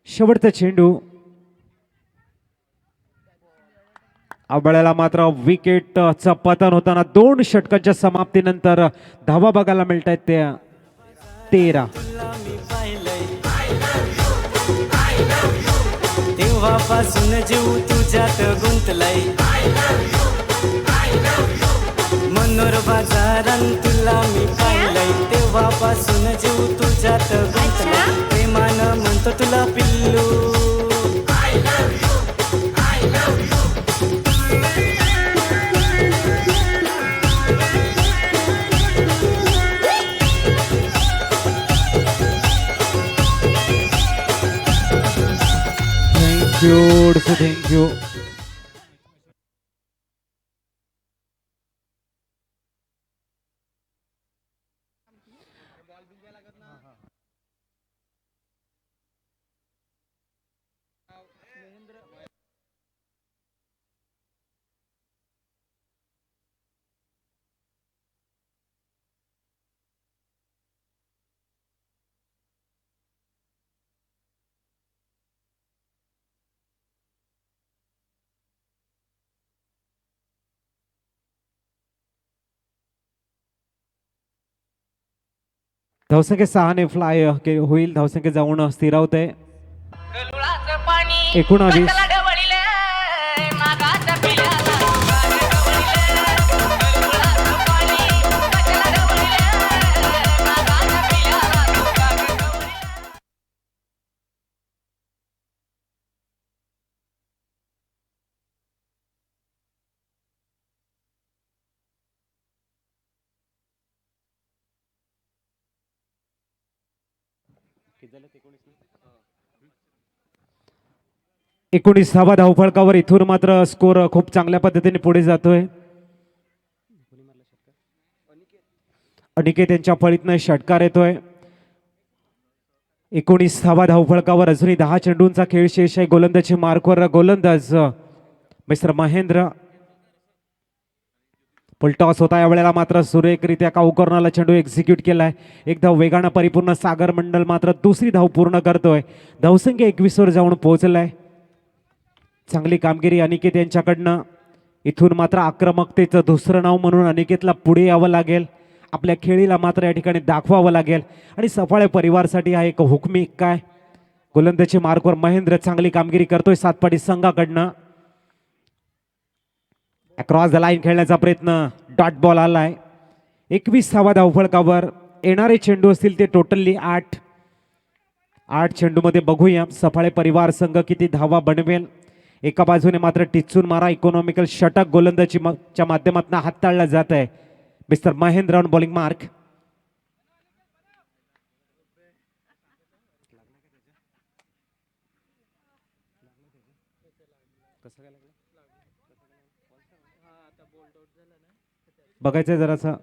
शेवटचा चेंडू आबळ्याला मात्र विकेटचं पतन होताना 2 षटकांच्या समाप्तीनंतर धावा बघायला मिळत आहेत ते 13. तेव्हापासून जीव तुझ्यात गुंतलाय मनोर बाजारान तुला मी पाहिलंय तेव्हापासून जीव तुझ्यात गुंतलाय प्रेमानं म्हणतो तुला पिल्लू थँक्यू. धावसंख्या 6 फ्लाय होईल. धावसंख्या जाऊन स्थिरावते 19. एकोणीसावा धावफलकावर इथून मात्र स्कोर खूप चांगल्या पद्धतीने पुढे जातोय. अनिकेत यांच्या फळीतनं षटकार येतोय. 19 धावफलकावर अजूनही 10 चेंडूंचा खेळ शेष आहे. गोलंदाजी मार्कवर गोलंदाज मिस्टर महेंद्र. पुलटॉस होता यावेळेला मात्र सुरेखरित्या काऊकर्णाला चेंडू एक्झिक्यूट केलाय. एक धाव वेगानं परिपूर्ण सागर मंडल मात्र दुसरी धाव पूर्ण करतोय. धावसंख्या 21 वर जाऊन पोहोचलाय. चांगली कामगिरी अनिकेत यांच्याकडनं. इथून मात्र आक्रमकतेचं दुसरं नाव म्हणून अनिकेतला पुढे यावं लागेल. आपल्या खेळीला मात्र या ठिकाणी दाखवावं लागेल आणि सफाळे परिवारसाठी हा एक हुकमी काय. गोलंदाजी मार्कवर महेंद्र चांगली कामगिरी करतोय सातपाडी संघाकडनं. अक्रॉस द लाईन खेळण्याचा प्रयत्न. डॉट बॉल आलाय. 21 धावफलकावर येणारे चेंडू असतील ते टोटली 8 चेंडूमध्ये बघूया सफाळे परिवार संघ किती धावा बनवेल. एका बाजूने मात्र टिचून मारा इकॉनॉमिकल षटक गोलंदाजीच्या माध्यमातून हाताळला जात आहे. Mister Mahendra on bowling mark. बघायचंय जरासा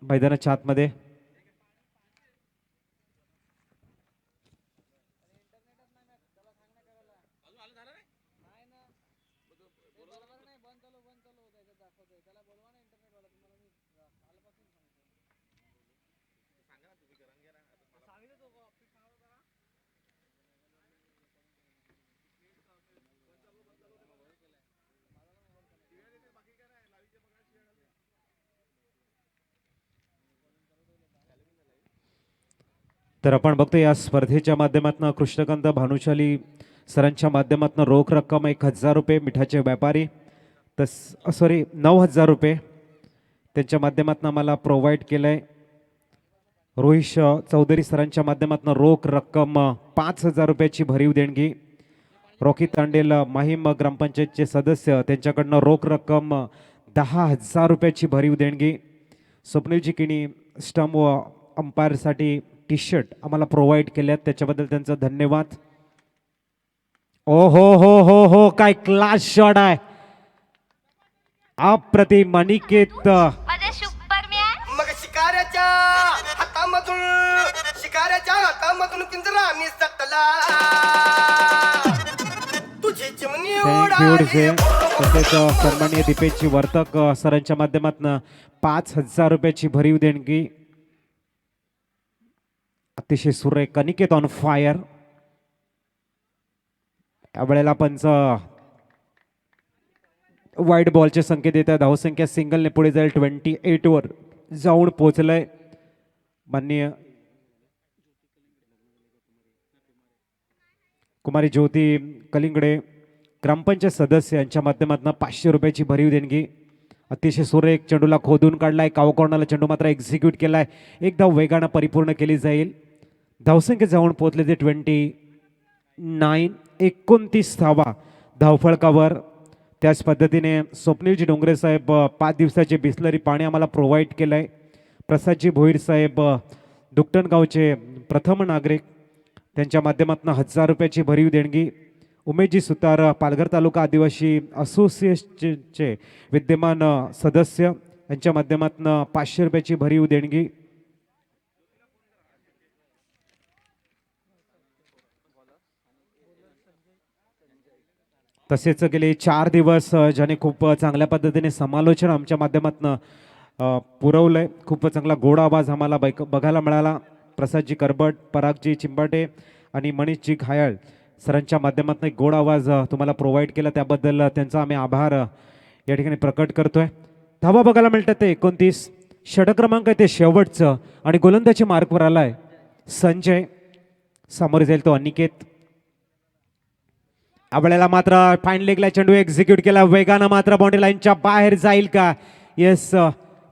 मैदानाच्या आतमध्ये. तर आपण बघतो या स्पर्धेच्या माध्यमातून कृष्णकांत भानुशाली सरांच्या माध्यमातून रोख रक्कम 1000 रुपये. मिठाचे व्यापारी तर 9000 रुपये त्यांच्या माध्यमातून आम्हाला प्रोव्हाइड केलंय. रोहिश चौधरी सरांच्या माध्यमातून रोख रक्कम 5000 रुपयाची भरीव देणगी. रॉकी तांडेल माहीम ग्रामपंचायतचे सदस्य त्यांच्याकडनं रोख रक्कम 10000 रुपयाची भरीव देणगी. स्वप्नीलजी किणी स्टंप व अंपायरसाठी टी शर्ट आम्हाला प्रोव्हाइड केल्यात त्याच्याबद्दल त्यांचा धन्यवाद. ओ हो काय क्लास शॉट आहे. अप्रतिम अनिकेत. माझा सुपरमॅन. मग शिकाऱ्याच्या हातामधून पिंजरा निसटला तुझी चिमणी थँक्यू उडाली. तसेच सन्माननीय दीपेशजी वर्तक सरांच्या माध्यमातून 5,000 रुपयाची भरीव देणगी. अतिशय सुरेख अनिकेत ऑन फायर. यावेळेला पंच वाईट बॉलचे संकेत येत आहे. धावसंख्या सिंगलने पुढे जाईल. 28 वर जाऊन पोहोचलंय. माननीय कुमारी ज्योती कलिंगडे ग्रामपंचायत सदस्य यांच्या माध्यमातून 500 रुपयाची भरीव देणगी. अतिशय सुरेख चेंडूला खोदून काढलाय. कावकॉर्नरला चेंडू मात्र एक्झिक्यूट केलाय. एकदा वेगानं परिपूर्ण केली जाईल. धावसंख्या जाऊन पोहोचले ते 29. 29 धावा धावफळकावर. त्याच पद्धतीने स्वप्नीलजी डोंगरे साहेब 5 दिवसाचे बिस्लरी पाणी आम्हाला प्रोव्हाइड केलं आहे. प्रसादजी भोईर साहेब दुकटणगावचे प्रथम नागरिक त्यांच्या माध्यमातून 1,000 रुपयाची भरीव देणगी. उमेशजी सुतार पालघर तालुका आदिवासी असोसिएशनचे विद्यमान सदस्य यांच्या माध्यमातून 500 रुपयाची भरीव देणगी. तसेच गेले 4 दिवस ज्याने खूप चांगल्या पद्धतीने समालोचन आमच्या माध्यमातून पुरवलंय. खूप चांगला गोड आवाज आम्हाला बघायला मिळाला. प्रसादजी करबट, परागजी चिंबाटे आणि मनीषजी घायाळ सरांच्या माध्यमातून एक गोड आवाज तुम्हाला प्रोव्हाइड केला, त्याबद्दल त्यांचा आम्ही आभार या ठिकाणी प्रकट करतोय. धावा बघायला मिळतात ते 29. षटक क्रमांक आहे ते शेवटचं आणि गोलंदाजी मार्कवर आलाय संजय. सामोरे जाईल तो अनिकेत. आपल्याला मात्र फाईन लेगला चेंडू एक्झिक्यूट केला. वेगानं मात्र बाउंड्री लाईनच्या बाहेर जाईल का? येस,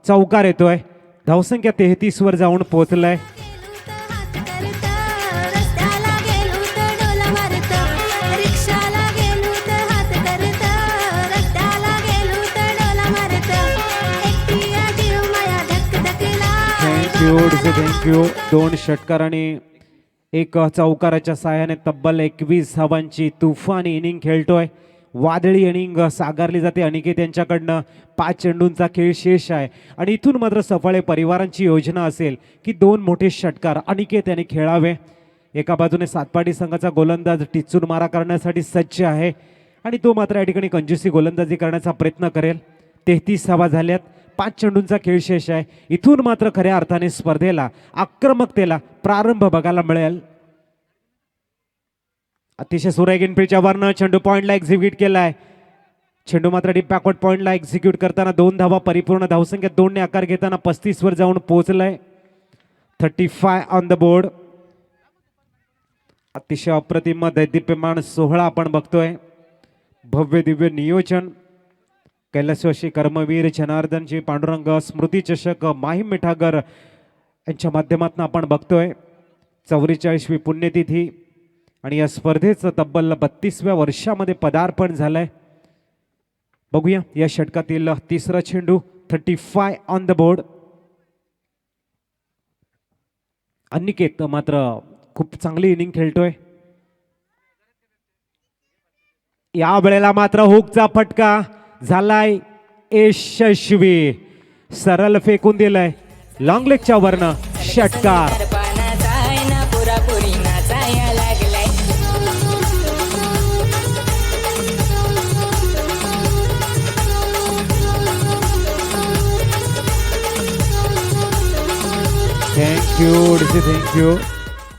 चौकार येतोय. धावसंख्या 33 वर जाऊन पोहोचलाय. हात करता रस्त्याला गेलो तर डोला मारता रिक्षाला गेलो तर हात करता रस्त्याला गेलो तर डोला मारता एकटिया जीव माया धक धकला. थँक्यू. 2 षटकार आणि 1 चौकाराच्या साहाय्याने तब्बल 21 धावांची तुफानी इनिंग खेळतोय. वादळी इनिंग साकारली जाते. अनिकेत यांच्याकडनं 5 चेंडूंचा खेळ शेष आहे आणि इथून मात्र सफळे परिवारांची योजना असेल की 2 मोठे षटकार अनिकेत यांनी खेळावे. एका बाजूने सातपाटी संघाचा गोलंदाज टिचून मारा करण्यासाठी सज्ज आहे आणि तो मात्र या ठिकाणी कंजूसी गोलंदाजी करण्याचा प्रयत्न करेल. 33 धावा झाल्यात. 5 चेंडूंचा खेळ शेष आहे. इथून मात्र खऱ्या अर्थाने स्पर्धेला आक्रमकतेला प्रारंभ बघायला मिळेल. अतिशय सुरेख इनफिल्डच्या वरनं चेंडू पॉइंटला एक्झिक्यूट केलाय. चेंडू मात्र डीप बॅकवर्ड पॉइंटला एक्झिक्यूट करताना 2 धावा परिपूर्ण धावसंख्या 2 ने आकार घेताना 35 वर जाऊन पोहोचलाय. 35 ऑन द बोर्ड. अतिशय अप्रतिम दैदिप्यमान सोहळा आपण बघतोय. भव्य दिव्य नियोजन. कैलासवासी कर्मवीर जनार्दनजी पांडुरंग स्मृती चषक माहीम मिठागर यांच्या माध्यमातून आपण बघतोय. 44वी पुण्यतिथी आणि या स्पर्धेचं तब्बल 32व्या वर्षामध्ये पदार्पण झालंय. बघूया या षटकातील तिसरा चेंडू. 35 ऑन द बोर्ड. अनिकेत मात्र खूप चांगली इनिंग खेळतोय. या वेळेला मात्र हुकचा फटका झालाय यशस्वी. सरळ फेकून दिलाय लॉंग लेगच्या वरनं षटकार. थँक्यू.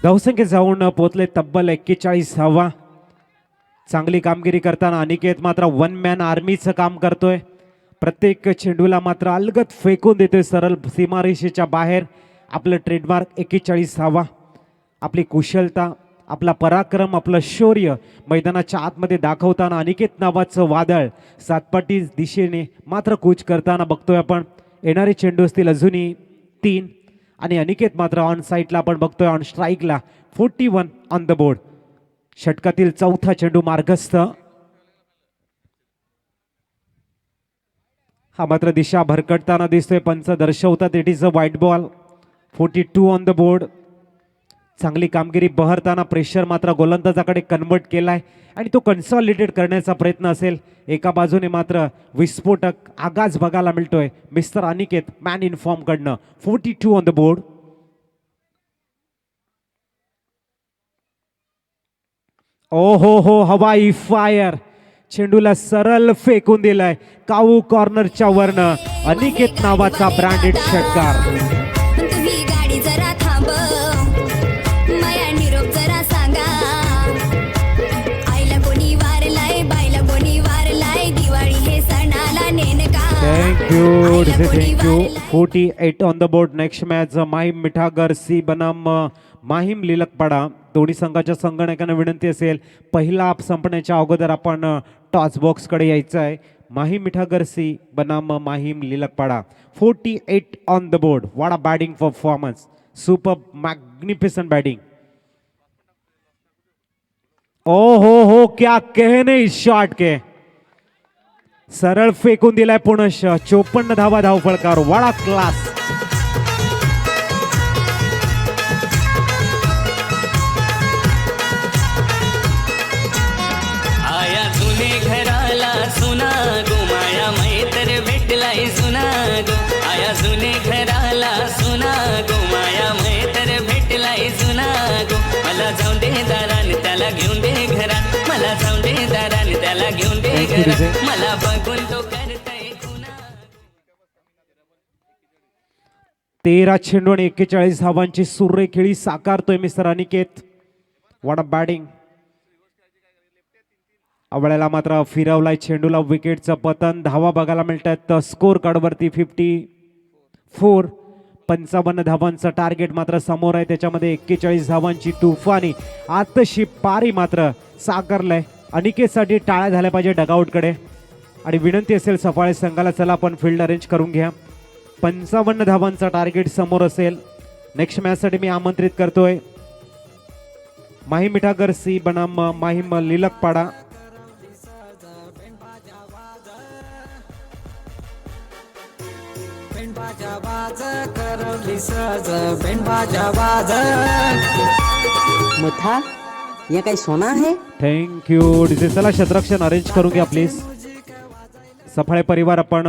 धावसंख्या जाऊन पोहोचले तब्बल 41 धावा. चांगली कामगिरी करताना अनिकेत मात्र 1 मॅन आर्मीचं काम करतोय. प्रत्येक चेंडूला मात्र अलगद फेकून देतोय सरळ सीमारेषेच्या बाहेर. आपलं ट्रेडमार्क 41 धावा. आपली कुशलता, आपला पराक्रम, आपलं शौर्य मैदानाच्या आतमध्ये दाखवताना अनिकेत नावाचं वादळ सातपाटी दिशेने मात्र कूच करताना बघतोय आपण. येणारे चेंडू असतील अजूनही 3 आणि अनिकेत मात्र ऑन साईडला आपण बघतोय. ऑन स्ट्राईकला 41 ऑन द बोर्ड. षटकातील चौथा चेंडू मार्गस्थ. हा मात्र दिशा भरकटताना दिसतोय. पंच दर्शवतात it is a white ball. 42 on the board. चांगली कामगिरी बहरताना प्रेशर मात्र गोलंदाजाकडे कन्वर्ट केलाय आणि तो कन्सॉलिडेट करण्याचा प्रयत्न असेल. एका बाजूने मात्र विस्फोटक आगाज बघायला मिळतोय mister Aniket man in form कडनं. 42 ऑन द बोर्ड. ओ हो हवाई फायर. चेंडूला सरळ फेकून दिलाय काऊ कॉर्नरच्या वरनं. अनिकेत नावाचा ब्रँडेड षटकार. तुम्ही गाडी जरा थांब, माया निरोप जरा सांगा. आईला कोणी वारलाय, बाईला कोणी वारलाय, दिवाळी हे सणाला नेनका. Thank you. 48 on the board. Next match Mahim Mithagar C बनाम माहीम लिलकपाडा. दोन्ही संघाच्या संगणकांना विनंती असेल पहिला आप संपण्याच्या अगोदर आपण टॉस बॉक्स कडे यायचं आहे. माहीम मिठागर सी बनाम Mahim Lilakpada. 48 on the board. What a batting performance. Super magnificent batting. ओ हो क्या कहने इस शॉट के. सरळ फेकून दिलाय पुनश. 54 धावा धावफळकार. What a class. आया जुने घराला सुना गो, माया मैत्र भेटलाय सुना गो. आया जुने घराला सुना गो, माया मैत्र भेटलाय सुना गो. मला जाऊन दे दारान त्याला घेऊन दे घरात, मला जाऊन दे दारान त्याला घेऊन दे घरात. मला बघून तो करतय खुना. 13 चेंडू आणि 41 धावांची सुरे खेळी साकारतोय mister Aniket. What a batting. अवळ्याला मात्र फिरवलाय चेंडूला. विकेटचं पतन. धावा बघायला मिळतात स्कोर कार्डवरती 54. 55 धावांचं टार्गेट मात्र समोर आहे. त्याच्यामध्ये 41 धावांची तुफानी आतशी पारी मात्र साकारलंय. अनिकेतसाठी टाळ्या झाल्या पाहिजे डगआउटकडे आणि विनंती असेल सफाळे संघाला चला आपण फील्ड अरेंज करून घ्या. 55 धावांचा टार्गेट समोर असेल. नेक्स्ट मॅचसाठी मी आमंत्रित करतोय माहीम मिठागर सी बनाम माहीम लिलकपाडा. मुथा ये काही सोना है. Thank you DJ. चला क्षेत्ररक्षण अरेंज करून घ्या प्लीज. सफाळे परिवार आपण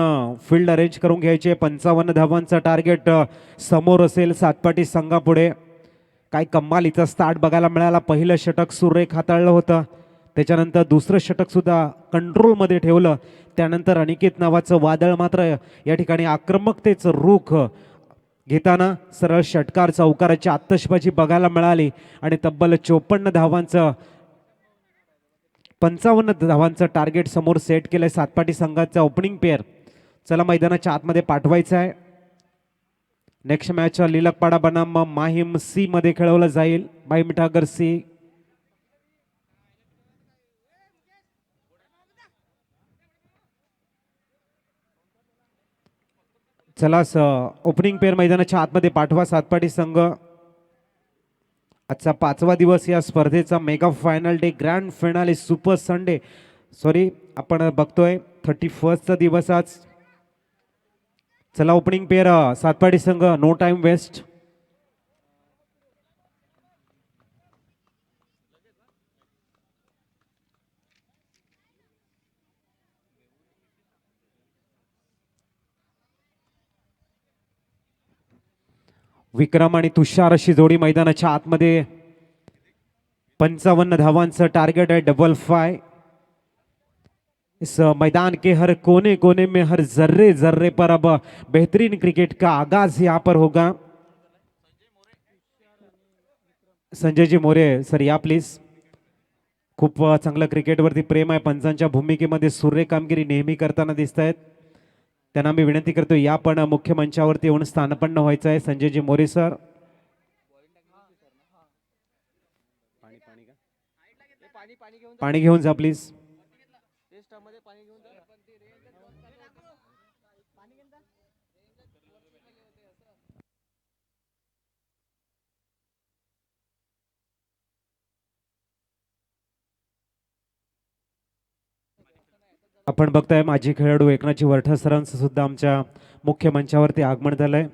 फील्ड अरेंज करून घ्यायचे. 55 धावांचं टार्गेट समोर असेल सातपाटी संघापुढे. काय कमालीचा स्टार्ट बघायला मिळाला. पहिलं षटक सुरेख हाताळलं होतं. त्याच्यानंतर दुसरं षटक सुद्धा कंट्रोलमध्ये ठेवलं. त्यानंतर अनिकेत नावाचं वादळ मात्र या ठिकाणी आक्रमकतेचं रूख घेताना सरळ षटकार चौकाराची आतषबाजी बघायला मिळाली आणि तब्बल 54 धावांचं 55 धावांचं टार्गेट समोर सेट केलंय सातपाटी संघाचा ओपनिंग पेअर. चला मैदानाच्या आतमध्ये पाठवायचं आहे. नेक्स्ट मॅच लिलकपाडा बनाम माहीम सी मध्ये खेळवलं जाईल. माहीम मिठागर सी. चला ओपनिंग पेअर मैदानाच्या आतमध्ये पाठवा सातपाटी संघ. आजचा 5वा दिवस या स्पर्धेचा mega final day grand final super Sunday आपण बघतोय 31चा दिवस आज. चला ओपनिंग पेअर सातपाटी संघ. No time waste. विक्रम आणि तुषार अशी जोडी मैदानाच्या आतमध्ये. 55 धावांचं टार्गेट आहे. 55. इस मैदान के हर कोने कोने में हर जर्रे जर्रे पर अब बेहतरीन क्रिकेट का आगाज यहाँ पर होगा. संजय जी मोरे सर या प्लीज. खूप चांगलं क्रिकेटवरती प्रेम आहे. पंचांच्या भूमिकेमध्ये सुरेख कामगिरी नेहमी करताना दिसत आहेत. त्यांना मी विनंती करतो या पण मुख्य मंचावरती येऊन स्थानपन्न व्हायचं आहे. संजयजी मोरे सर. पाणी घेऊन जा प्लीज. आपण बघताय माजी खेळाडू एकनाथजी वरठा सरांचं सुद्धा आमच्या मुख्य मंचावरती आगमन झालंय.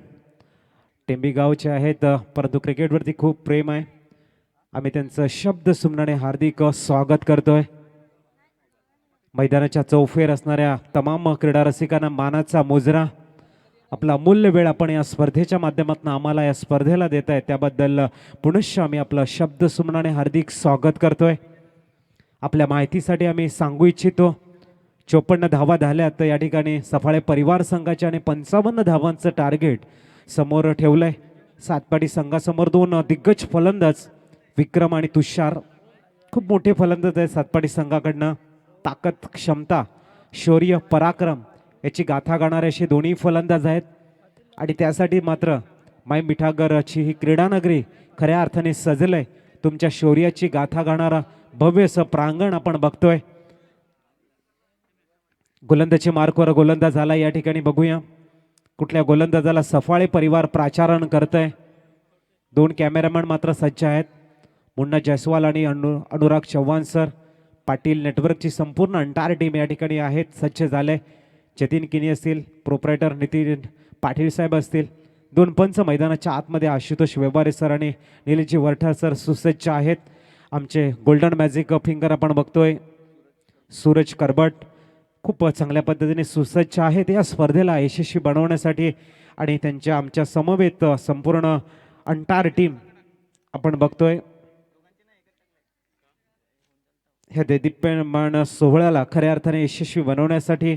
टेंबी गावचे आहेत परंतु क्रिकेटवरती खूप प्रेम आहे. आम्ही त्यांचं शब्द सुमनाने हार्दिक स्वागत करतोय. मैदानाच्या चौफेर असणाऱ्या तमाम क्रीडा रसिकांना मानाचा मुजरा, आपला अमूल्य वेळ आपण या स्पर्धेच्या माध्यमातून आम्हाला या स्पर्धेला देत आहे त्याबद्दल पुनश्च आम्ही आपलं शब्द सुमनाने हार्दिक स्वागत करतोय. आपल्या माहितीसाठी आम्ही सांगू इच्छितो 54 धावा झाल्या तर या ठिकाणी सफाळे परिवार संघाचे आणि 55 धावांचं टार्गेट समोर ठेवलंय. सातपाटी संघासमोर दोन दिग्गज फलंदाज विक्रम आणि तुषार, खूप मोठे फलंदाज आहेत सातपाटी संघाकडनं. ताकद, क्षमता, शौर्य, पराक्रम याची गाथा गाणारे असे दोन्ही फलंदाज आहेत. आणि त्यासाठी मात्र माई मिठागरची ही क्रीडानगरी खऱ्या अर्थाने सजलंय. तुमच्या शौर्याची गाथा गाणारा भव्य असं प्रांगण आपण बघतोय. गोलंदाजी मार्कवर गोलंदाज आला, या ठिकाणी बघूया कुठल्या गोलंदाजाला सफाळे परिवार प्राचारण करतंय. दोन कॅमेरामॅन मात्र सज्ज आहेत, मुन्ना जयस्वाल आणि अनुराग चव्हाण सर. पाटील नेटवर्कची संपूर्ण अंटार टीम या ठिकाणी आहेत, सज्ज झाले. जतीन किनी असतील, प्रोप्रायटर नितीन पाटील साहेब असतील. दोन पंच मैदानाच्या आतमध्ये आशुतोष व्यवहारे सर आणि निलेशजी वरठा सर सुसज्ज आहेत. आमचे गोल्डन मॅजिक फिंगर आपण बघतोय सूरज करबट खूप चांगल्या पद्धतीने सुसज्ज आहेत या स्पर्धेला यशस्वी बनवण्यासाठी. आणि त्यांच्या आमच्या समवेत संपूर्ण अंटार टीम आपण बघतोय ह्या देदीप्यमान सोहळ्याला खऱ्या अर्थाने यशस्वी बनवण्यासाठी.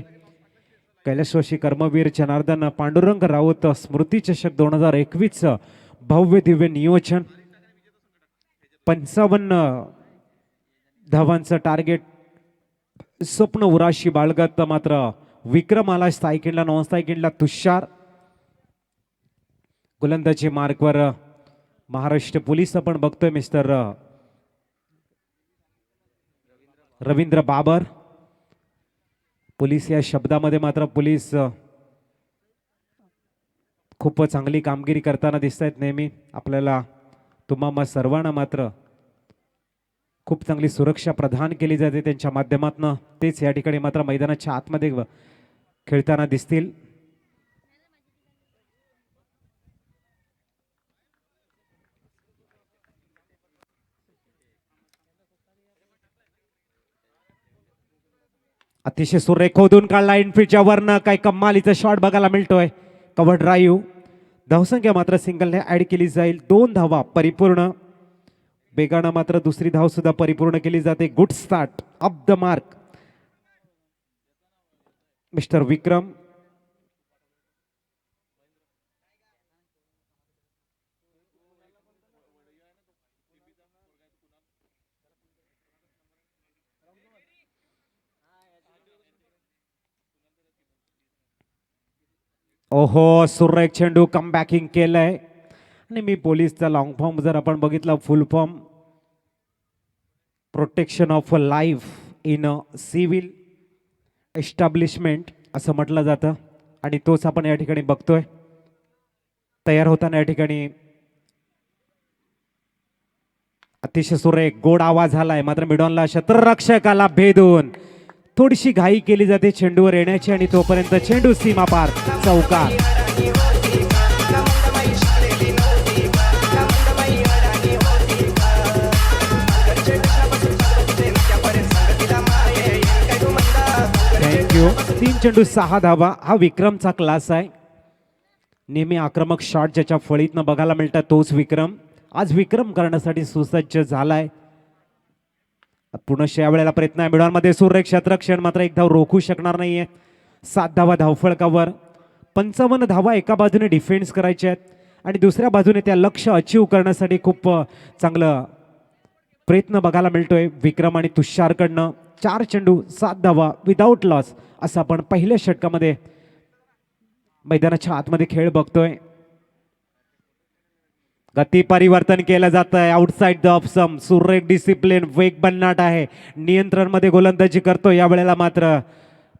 कैलासवासी कर्मवीर जनार्दन पांडुरंग राऊत स्मृती चषक 2021 भव्य दिव्य नियोजन. 55 धावांचं टार्गेट स्वप्न उराशी बाळगत मात्र विक्रम आला स्थायिकेंडला, नॉन स्थायिकेंडला तुषार. गोलंदाजी मार्कवर महाराष्ट्र पोलीस आपण बघतोय मिस्टर रवींद्र बाबर. पोलीस या शब्दामध्ये मात्र पोलीस खूप चांगली कामगिरी करताना दिसत आहेत. नेहमी आपल्याला तुम्हा सर्वांना मात्र खूप चांगली सुरक्षा प्रदान केली जाते त्यांच्या माध्यमातून. तेच या ठिकाणी मात्र मैदानाच्या आतमध्ये खेळताना दिसतील. अतिशय सुरेख खोदून काढला इनफिल्डच्या वरनं, काय कमालीचा शॉट बघायला मिळतोय. कव्हर ड्राईव्ह, धावसंख्या मात्र सिंगलने ऍड केली जाईल. 2 धावा परिपूर्ण, बेगानं मात्र दुसरी धाव सुद्धा परिपूर्ण केली जाते. Good start up the mark mister Vikram. ओहो, सुरेख चेंडू कम बॅकिंग केलंय. आणि मी पोलीसचा लॉंग फॉर्म जर आपण बघितला, फुल form protection of life in a civil establishment असं म्हटलं जातं. आणि तोच आपण या ठिकाणी बघतोय तयार होताना. या ठिकाणी अतिशय सुरेख गोड आवाज झालाय, मात्र मिडॉनला क्षेत्ररक्षकाला भेदून थोडीशी घाई केली जाते चेंडूवर येण्याची आणि तोपर्यंत चेंडू सीमा पार चौकार. थँक्यू. 3 चेंडू 6 धावा हा विक्रमचा क्लास आहे. नेहमी आक्रमक शॉट ज्याच्या फळीतनं बघायला मिळतात तोच विक्रम. आज विक्रम करण्यासाठी सुसज्ज झालाय. पुनश्च यावेळेला प्रयत्न आहे मिडॉनमध्ये. सुरेख क्षेत्ररक्षण मात्र एक धाव रोखू शकणार नाहीये. 7 धावा धावफळकावर. 55 धावा एका बाजूने डिफेन्स करायचे आहेत आणि दुसऱ्या बाजूने त्या लक्ष्य अचीव करण्यासाठी खूप चांगलं प्रयत्न बघायला मिळतोय विक्रम आणि तुषारकडनं. 4 चेंडू 7 धावा विदाऊट लॉस असं आपण पहिल्या षटकामध्ये मैदानाच्या आतमध्ये खेळ बघतोय. गती परिवर्तन केलं जात आहे आउटसाइड द ऑफ सम. सुरेख डिसिप्लिन, वेग बननाट आहे, नियंत्रण मध्ये गोलंदाजी करतो. यावेळेला मात्र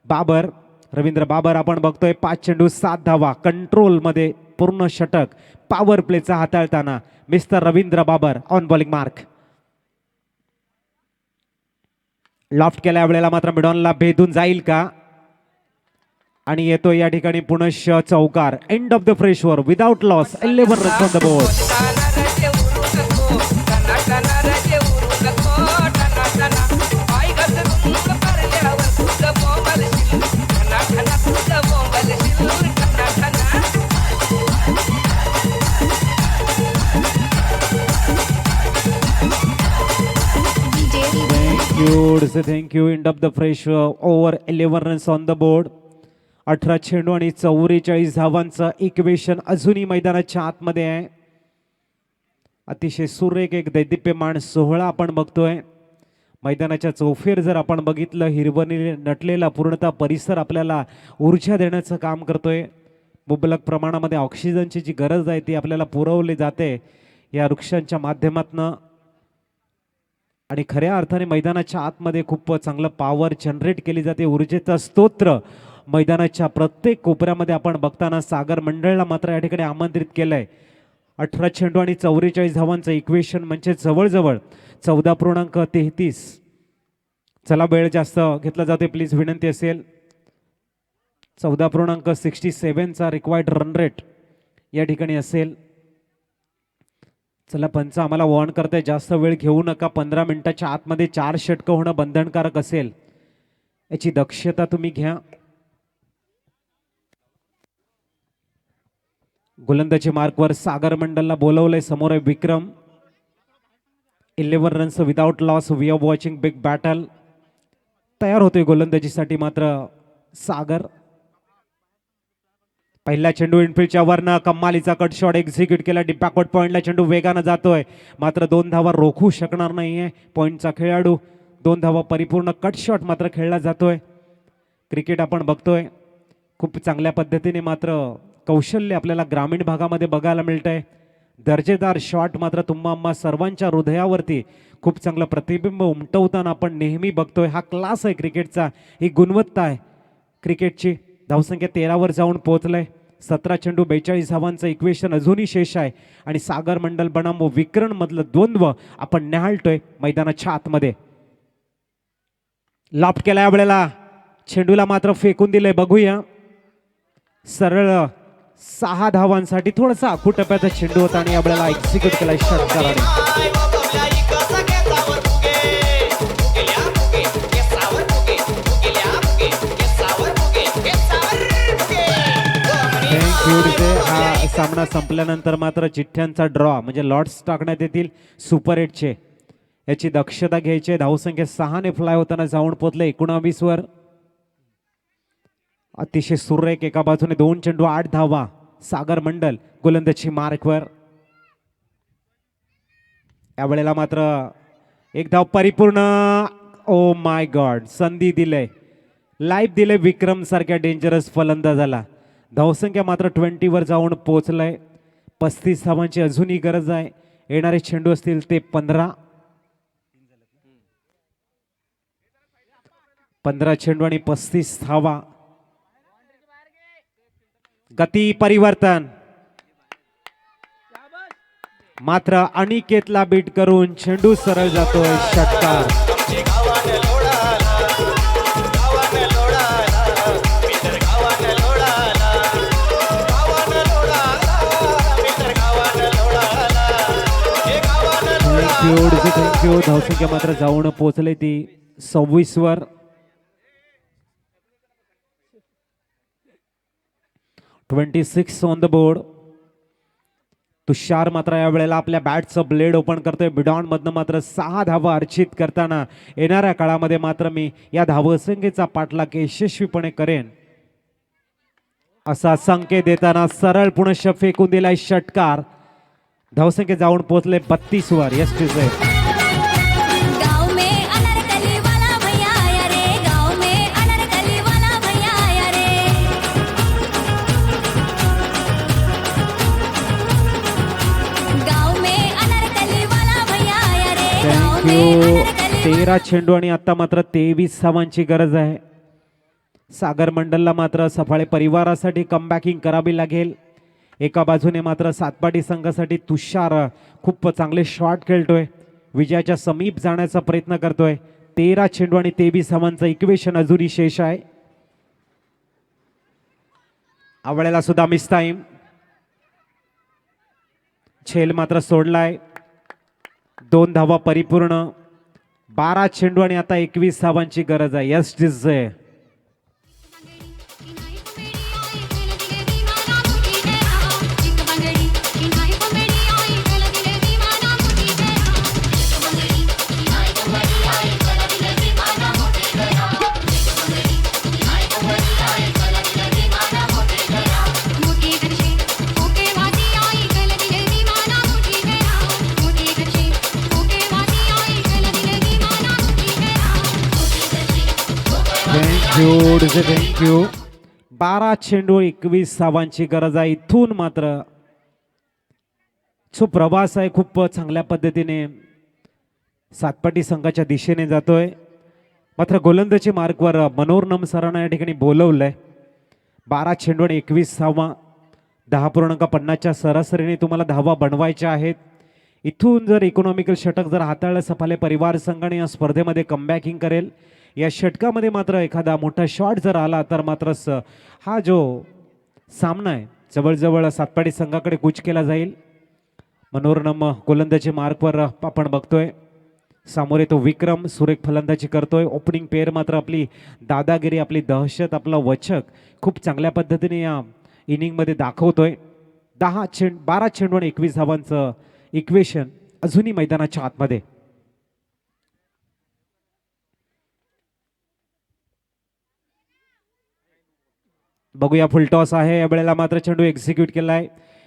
बाबर, रवींद्र बाबर आपण बघतोय. 5 चेंडू 7 धावा कंट्रोल मध्ये पूर्ण षटक पॉवर प्लेचा हाताळताना mister Ravindra Babar on bowling mark. Loft केल्या वेळेला मात्र मिडॉनला भेदून जाईल का आणि येतो या ठिकाणी पुनश्च चौकार. End of the fresh over without loss. 11 runs on the board. Thank you. End of the fresh over 11 runs on the board. 18 चेंडू आणि 44 धावांचं इक्वेशन अजूनही मैदानाच्या आतमध्ये आहे. अतिशय सुरेख एक दैदिप्यमान सोहळा आपण बघतोय. मैदानाच्या चौफेर जर आपण बघितलं, हिरवणीने नटलेला पूर्णतः परिसर आपल्याला ऊर्जा देण्याचं काम करतोय. मुबलक प्रमाणामध्ये ऑक्सिजनची जी गरज आहे ती आपल्याला पुरवली जाते या वृक्षांच्या माध्यमातनं. आणि खऱ्या अर्थाने मैदानाच्या आतमध्ये खूप चांगलं पॉवर जनरेट केली जाते. ऊर्जेचा स्तोत्र मैदानाच्या प्रत्येक कोपऱ्यामध्ये आपण बघताना सागर मंडळला मात्र या ठिकाणी आमंत्रित केलंय. 18 चेंडू आणि 44 धावांचं इक्वेशन म्हणजे जवळजवळ 14.33. चला वेळ जास्त घेतला जाते प्लीज विनंती असेल. 14.67चा रिक्वायर्ड रन रेट या ठिकाणी असेल. चला पंच आम्हाला वॉर्न करताय जास्त वेळ घेऊ नका. 15 मिनिटाच्या आतमध्ये 4 षटकं होणं बंधनकारक असेल, याची दक्षता तुम्ही घ्या. गोलंदाजी मार्कवर सागर मंडलला बोलवलंय. समोर आहे Vikram. 11 runs without loss. We are watching big battle. तयार होतोय गोलंदाजीसाठी मात्र सागर. पहिला चेंडू इनफिल्डच्या वरनं कमालीचा कट शॉट एक्झिक्यूट केला. डीप बॅकवर्ड पॉईंटला चेंडू वेगानं जातोय मात्र 2 धावा रोखू शकणार नाहीये पॉईंटचा खेळाडू. 2 धावा परिपूर्ण कट शॉट मात्र खेळला जातोय. क्रिकेट आपण बघतोय खूप चांगल्या पद्धतीने मात्र कौशल्य आपल्याला ग्रामीण भागामध्ये बघायला मिळतंय. दर्जेदार शॉट मात्र तुम्हा सर्वांच्या हृदयावरती खूप चांगलं प्रतिबिंब उमटवताना आपण नेहमी बघतोय. हा क्लास आहे क्रिकेटचा, ही गुणवत्ता आहे क्रिकेटची. धावसंख्या 13 वर जाऊन पोहोचलंय. 17 चेंडू 42 धावांचं इक्वेशन अजूनही शेष आहे. आणि सागर मंडल बनाम विक्रम मधलं द्वंद्व आपण न्याहाळतोय मैदानाच्या आतमध्ये. लॉफ्ट केला यावेळेला, चेंडूला मात्र फेकून दिलंय. बघूया. सरळ 6 धावांसाठी थोडासा आखूटप्याचा चेंडू होता आणि यावेळेला एक्झिक्यूट केला षटकाराने. हा सामना संपल्यानंतर मात्र चिठ्ठ्यांचा ड्रॉ म्हणजे लॉट्स टाकण्यात येतील सुपर 8चे. याची दक्षता घ्यायची. धावसंख्या 6ने फ्लाय होताना जाऊन पोहोचले 19 वर. अतिशय सुरेख एका बाजूने 2 चेंडू 8 धावा. सागर मंडल गोलंदाजी मार्कवर. यावेळेला मात्र 1 धाव परिपूर्ण. ओ माय गॉड, संधी दिले, लाईफ दिले विक्रम सारख्या डेंजरस फलंदाजाला. धावसंख्या मात्र 20 वर जाऊन पोहोचलाय. 35 धावांची अजूनही गरज आहे. येणारे चेंडू असतील ते 15 चेंडू आणि 35 धावा. गती परिवर्तन मात्र अनिकेतला बीट करून चेंडू सरळ जातोय षटकार. थँक्यू. धावसंख्या मात्र जाऊन पोहोचले ती 26 वर. (26 ऑन द बोर्ड. तुषार मात्र या वेळेला आपल्या बॅटचं ब्लेड ओपन करतोय. बिडॉन मधनं मात्र 6 धावा अर्चित करताना येणाऱ्या काळामध्ये मात्र मी या धावसंख्येचा पाठलाग यशस्वीपणे करेन असा संकेत देताना सरळ पुनश्च फेकून दिलाय षटकार. धावसंख्या जाऊन पोहोचले 32 वर. यस टीचे गाँव में अनारकली वाला भैया आया रे. गाँव में अनारकली वाला भैया आया रे. गाँव में अनारकली वाला भैया आया रे. गाँव में अनारकली 13 चेंडू आणि आता मात्र 23 धावांची गरज आहे. सागर मंडलला मात्र सफाळे परिवारासाठी कमबॅकिंग करावी लागेल. एका बाजूने मात्र सातपाटी संघासाठी तुषार खूप चांगले शॉट खेळतोय. विजयाच्या समीप जाण्याचा प्रयत्न करतोय. 13 चेंडू आणि 23 धावांचं इक्वेशन अजूनही शेष आहे. आवळ्याला सुद्धा मिस टाइम. झेल मात्र सोडलाय. 2 धावा परिपूर्ण. 12 चेंडू आणि आता 21 धावांची गरज आहे. Yes DJ thank you. 12 चेंडू 21 धावांची गरज आहे. इथून मात्र जो प्रवास आहे खूप चांगल्या पद्धतीने सातपाटी संघाच्या दिशेने जातोय. मात्र गोलंदाजी मार्कवर मनोरनम सरांना या ठिकाणी बोलवलंय. 12 चेंडू आणि 21 धावा, 10.50च्या सरासरीने तुम्हाला धावा बनवायच्या आहेत. इथून जर इकॉनॉमिकल षटक जर हाताळलं सफाले परिवार संघाने या स्पर्धेमध्ये कमबॅकिंग करेल. या षटकामध्ये मात्र एखादा मोठा शॉट जर आला तर मात्र हा जो सामना आहे जवळजवळ सातपाटी संघाकडे कूच केला जाईल. मनोरनम गोलंदाजी मार्कवर आपण बघतोय. सामोरे तो विक्रम सुरेख फलंदाजी करतोय. ओपनिंग पेअर मात्र आपली दादागिरी, आपली दहशत, आपला वचक खूप चांगल्या पद्धतीने या इनिंगमध्ये दाखवतोय. 12 चेंडू आणि 21 धावांचं इक्वेशन अजूनही मैदानाच्या आतमध्ये. बघूया फुलटॉस आहे. या वेळेला मात्र चेंडू एक्झिक्यूट केलाय.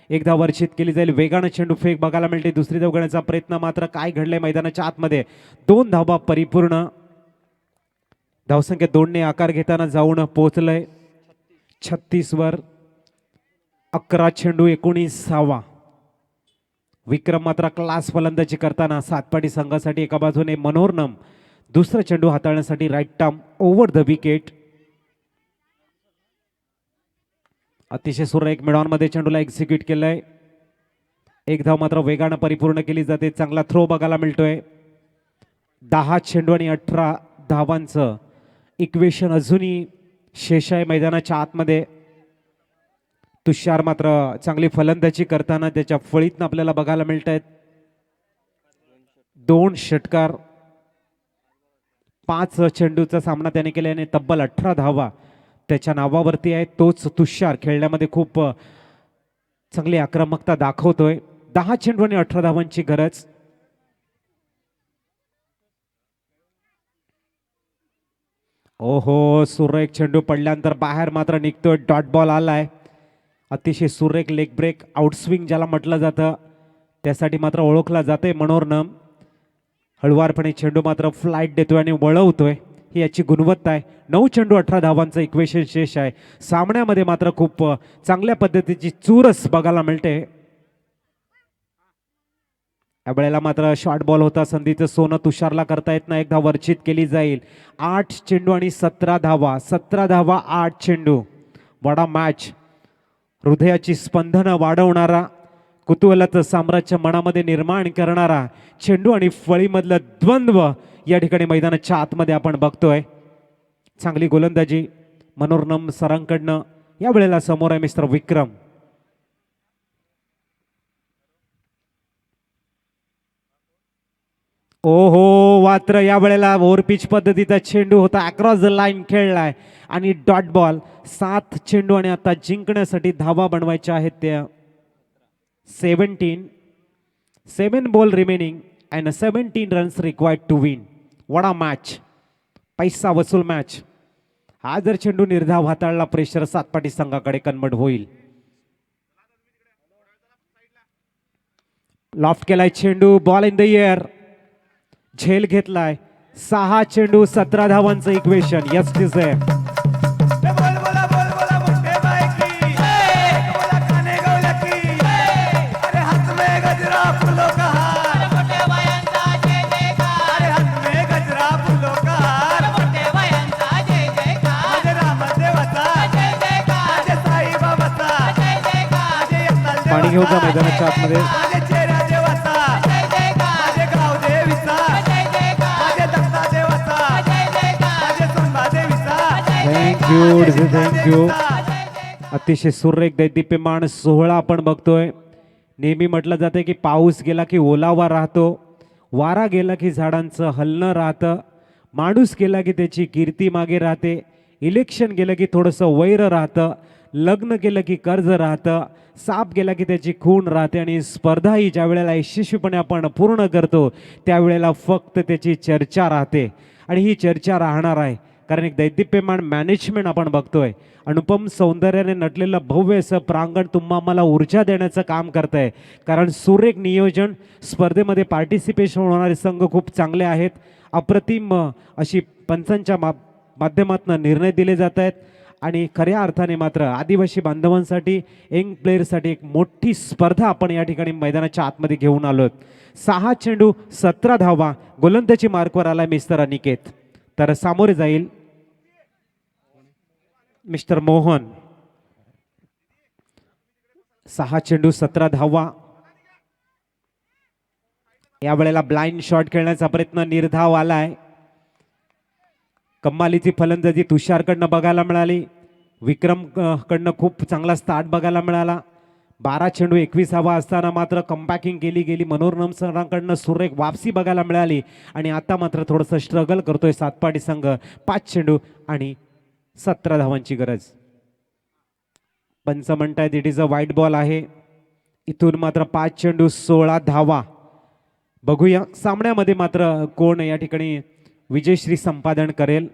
एकदा वर्षित केली जाईल. वेगानं चेंडू फेक बघायला मिळते. दुसरी धाव घेण्याचा प्रयत्न मात्र काय घडलंय मैदानाच्या आतमध्ये. 2 धावा परिपूर्ण. धावसंख्या 2ने आकार घेताना जाऊन पोहोचलंय 36 वर. 11 चेंडू 19 धावा. विक्रम मात्र क्लास फलंदाजी करताना सातपाटी संघासाठी एका बाजूने मनोरनम दुसरा चेंडू हाताळण्यासाठी right arm over the wicket. अतिशय सुरेख मिडॉनमध्ये चेंडूला एक्झिक्यूट केलंय. एक धाव मात्र वेगानं परिपूर्ण केली जाते. चांगला थ्रो बघायला मिळतोय. 10 चेंडू आणि 18 धावांचं इक्वेशन अजूनही शेष आहे मैदानाच्या आतमध्ये. तुषार मात्र चांगली फलंदाजी करताना त्याच्या फळीतनं आपल्याला बघायला मिळत आहेत. 2 षटकार, 5 चेंडूचा सामना त्याने केल्याने तब्बल 18 धावा त्याच्या नावावरती आहे. तोच तुषार खेळण्यामध्ये खूप चांगली आक्रमकता दाखवतोय. 10 चेंडू आणि 18 धावांची गरज. ओहो, सुरेख चेंडू पडल्यानंतर बाहेर मात्र निघतोय. डॉट बॉल आलाय. अतिशय सुरेख लेग ब्रेक आउटस्विंग ज्याला म्हटलं जातं त्यासाठी मात्र ओळखला जाते मनोरनम. हळुवारपणे चेंडू मात्र फ्लाईट देतोय आणि वळवतोय. ही याची गुणवत्ता आहे. 9 चेंडू 18 धावांचं इक्वेशन शेष आहे. सामन्यामध्ये मात्र खूप चांगल्या पद्धतीची चुरस बघायला मिळते. या वेळेला मात्र शॉर्ट बॉल होता. संधीचं सोनं तुषारला करता येत नाही. एकदा वर्षित केली जाईल. 8 चेंडू आणि 17 धावा. 17 धावा 8 चेंडू. वडा मॅच. हृदयाची स्पंदनं वाढवणारा, कुतूहलाचं साम्राज्य मनामध्ये निर्माण करणारा चेंडू आणि फळीमधलं द्वंद्व या ठिकाणी मैदानाच्या आतमध्ये आपण बघतोय. चांगली गोलंदाजी मनोरनम सरांकडनं. या वेळेला समोर आहे मिस्टर विक्रम. ओहो, मात्र या वेळेला ओव्हर पिच पद्धतीचा चेंडू होता. अक्रॉस द लाईन खेळलाय आणि डॉट बॉल. 7 चेंडू आणि आता जिंकण्यासाठी धावा बनवायच्या आहेत त्या 17. 7 ball remaining and 17 runs required to win. वडा मॅच, पैसा वसूल मॅच. हा जर चेंडू निर्धाव हाताळला प्रेशर सातपाटी संघाकडे कन्वर्ट होईल. लॉफ्ट केलाय चेंडू. Ball in the air. झेल घेतलाय. 6 चेंडू 17 धावांचं इक्वेशन. यस दिस आहे. पाणी घेऊ का मैदानाच्या आतमध्ये. थँक्यू. अतिशय सुरेख दैदिप्यमान सोहळा आपण बघतोय. नेहमी म्हटलं जाते की पाऊस गेला की ओलावा राहतो, वारा गेला की झाडांचं हलणं राहतं, माणूस गेला की त्याची कीर्ती मागे राहते, इलेक्शन गेलं की थोडंसं वैर राहतं, लग्न केलं की कर्ज राहतं, साप गेला की त्याची खून राहते आणि स्पर्धा ही ज्या वेळेला यशस्वीपणे आपण पूर्ण करतो त्यावेळेला फक्त त्याची चर्चा राहते. आणि ही चर्चा राहणार आहे कारण एक दैदिप्यमान मॅनेजमेंट आपण बघतोय. अनुपम सौंदर्याने नटलेलं भव्य असं प्रांगण तुम्हाला ऊर्जा देण्याचं काम करत आहे. कारण सुरेख नियोजन, स्पर्धेमध्ये पार्टिसिपेशन होणारे संघ खूप चांगले आहेत. अप्रतिम अशी पंचांच्या माध्यमातून निर्णय दिले जात आहेत आणि खऱ्या अर्थाने मात्र आदिवासी बांधवांसाठी यंग प्लेयरसाठी एक मोठी स्पर्धा आपण या ठिकाणी मैदानाच्या आतमध्ये घेऊन आलो आहोत. 6 चेंडू 17 धावा गोलंदाजी मार्कवर आला मिस्टर अनिकेत. तर सामोरे जाईल मिस्टर मोहन. 6 चेंडू 17 धावा. या वेळेला ब्लाइंड शॉट खेळण्याचा प्रयत्न निर्धाव आलाय. कमालीची फलंदाजी तुषारकडनं बघायला मिळाली. विक्रम कडनं खूप चांगला स्टार्ट बघायला मिळाला. 12 चेंडू 21 धावा असताना मात्र कमबॅकिंग केली गेली. मनोरम सरांकडनं सुरेख वापसी बघायला मिळाली आणि आता मात्र थोडंसं स्ट्रगल करतोय सातपाडी संघ. 5 चेंडू आणि 17 धावांची गरज. पंच म्हणतायत इट इज अ वाईट बॉल आहे. इथून मात्र 5 चेंडू 16 धावा. बघूया सामन्यामध्ये मात्र कोण या ठिकाणी विजयश्री संपादन करेल.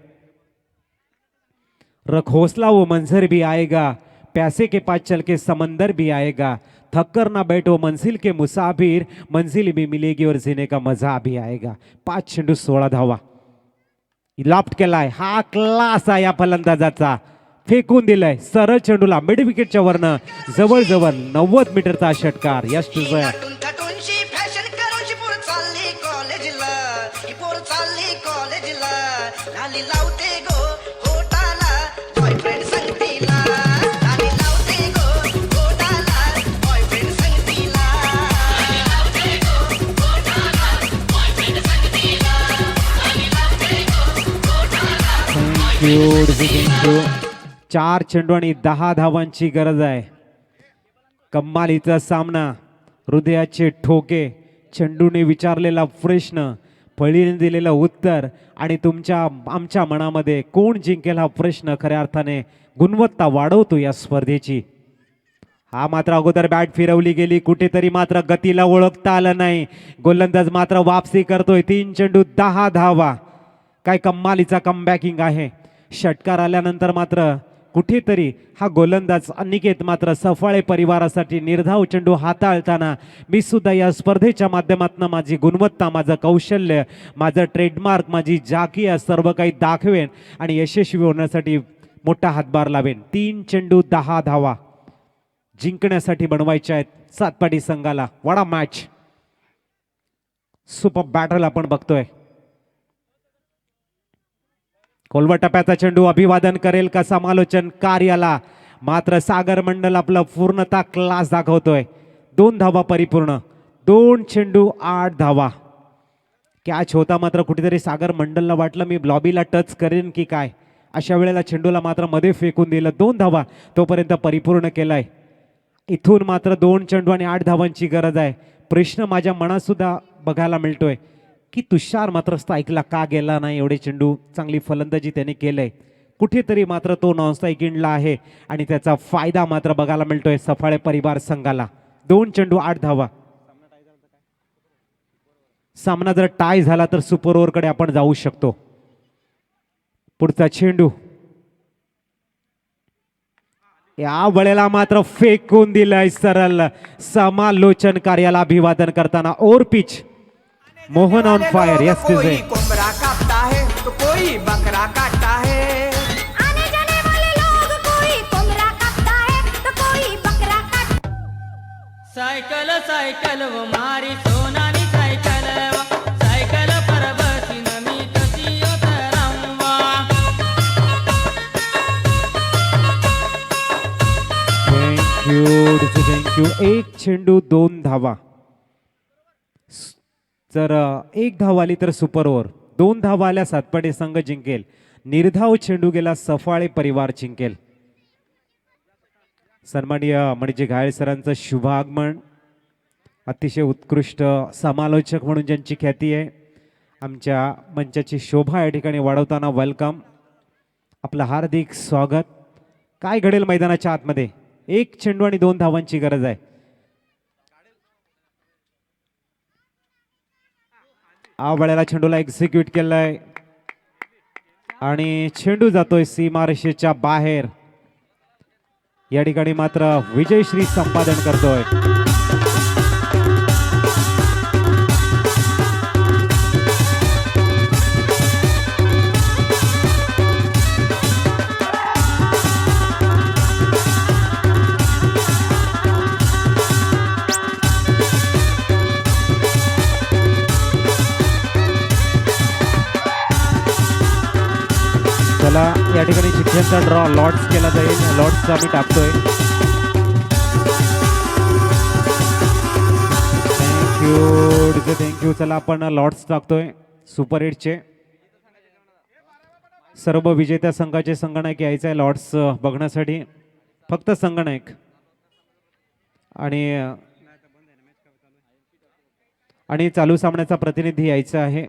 रख हौसला वो मंजर भी आएगा, प्यासे के पास चल के समंदर भी आएगा, थक कर ना बैठो मंजिल के मुसाफिर, मंजिल भी मिलेगी और जीने का मजा भी आएगा. 5 चेंडू 16 धावा. लॉफ्ट केलाय. हा क्लास आहे या फलंदाजाचा. फेकून दिलाय सरळ चेंडूला मिड विकेटच्या वरनं जवळजवळ 90 मीटरचा षटकार. यश तुझं फॅशन करूनशी पोर चालली कॉलेजला, ही पोर चालली कॉलेजला, लाली लावते गो होटाला बॉयफ्रेंड संगतीला, लाली लावते गो होटाला बॉयफ्रेंड संगतीला, लाली लावते गो होटाला बॉयफ्रेंड संगतीला, लाली लावते गो होटाला. 4 चेंडू आणि 10 धावांची गरज आहे. कमालीचा सामना. हृदयाचे ठोके, चेंडूने विचारलेला प्रश्न, फळीने दिलेलं उत्तर आणि आमच्या मनामध्ये कोण जिंकेल हा प्रश्न खऱ्या अर्थाने गुणवत्ता वाढवतो या स्पर्धेची. हा मात्र अगोदर बॅट फिरवली गेली. कुठेतरी मात्र गतीला ओळखता आलं नाही. गोलंदाज मात्र वापसी करतोय. 3 चेंडू 10 धावा. काय कमालीचा कमबॅकिंग आहे. षटकार आल्यानंतर मात्र कुठेतरी हा गोलंदाज अनिकेत मात्र सफाळे परिवारासाठी निर्धाव चेंडू हाताळताना मी सुद्धा या स्पर्धेच्या माध्यमातून माझी गुणवत्ता, माझं कौशल्य, माझं ट्रेडमार्क, माझी जाकी सर्व काही दाखवेन आणि यशस्वी होण्यासाठी मोठा हातभार लावेन. 3 चेंडू 10 धावा जिंकण्यासाठी बनवायच्या आहेत सातपाडी संघाला. वडा मॅच. सुपर बॅटल आपण बघतोय. खोलवर टप्प्याचा चेंडू. अभिवादन करेल का समालोचन कार्याला. मात्र सागर मंडल आपला पूर्णतः क्लास दाखवतोय. 2 धावा परिपूर्ण. 2 चेंडू 8 धावा. कॅच होता मात्र कुठेतरी सागर मंडलला वाटलं मी लॉबीला टच करेन की काय. अशा वेळेला चेंडूला मात्र मध्ये फेकून दिलं. 2 धावा तोपर्यंत परिपूर्ण केलाय. इथून मात्र 2 चेंडू आणि 8 धावांची गरज आहे. प्रश्न माझ्या मनात सुद्धा बघायला मिळतोय की तुषार मात्र स्ट्राईकला का गेला नाही. एवढे चेंडू चांगली फलंदाजी त्याने केलंय. कुठेतरी मात्र तो नॉन स्ट्राईक इंडला आहे आणि त्याचा फायदा मात्र बघायला मिळतोय सफाळे परिवार संघाला. 2 चेंडू 8 धावा. सामना जर टाय झाला तर सुपर ओव्हरकडे आपण जाऊ शकतो. पुढचा चेंडू. या वेळेला मात्र फेकून दिलाय सरळ. समालोचन कार्याला अभिवादन करताना over pitch. Mohan on fire. Yes कोई कोमरा काटता है तो कोई बकरा काटता है. आने जाने वाले लोग कोई कोमरा काटता है तो कोई बकरा काट. सायकल सायकल व मारी सोनानी सायकल वा, सायकल पर बसीन मी कशी उतरावा. थँक्यू. 1 चेंडू 2 धावा. जर 1 धाव आली तर सुपर ओव्हर. 2 धावा आल्या सातपाडी संघ जिंकेल. निर्धाव चेंडू गेला सफाळे परिवार जिंकेल. सन्माननीय म्हणजे घायल सरांचं शुभागमन. अतिशय उत्कृष्ट समालोचक म्हणून ज्यांची ख्याती आहे. आमच्या मंचाची शोभा या ठिकाणी वाढवताना वेलकम. आपलं हार्दिक स्वागत. काय घडेल मैदानाच्या आतमध्ये. 1 चेंडू आणि 2 धावांची गरज आहे. वेळेला चेंडूला एक्झिक्यूट केलाय आणि चेंडू जातोय सीमारेषेच्या बाहेर. या ठिकाणी मात्र विजयश्री संपादन करतोय. चला या ठिकाणी चिठ्ठ्यांचा ड्रॉ लॉट्स केला जाईल. लॉट्स आम्ही टाकतोय. थँक्यू. चला आपण लॉट्स टाकतोय सुपर हिटचे. सर्व विजेत्या संघाचे संगणक यायचं आहे लॉट्स बघण्यासाठी. फक्त संगणक आणि चालू सामन्याचा प्रतिनिधी यायचा आहे.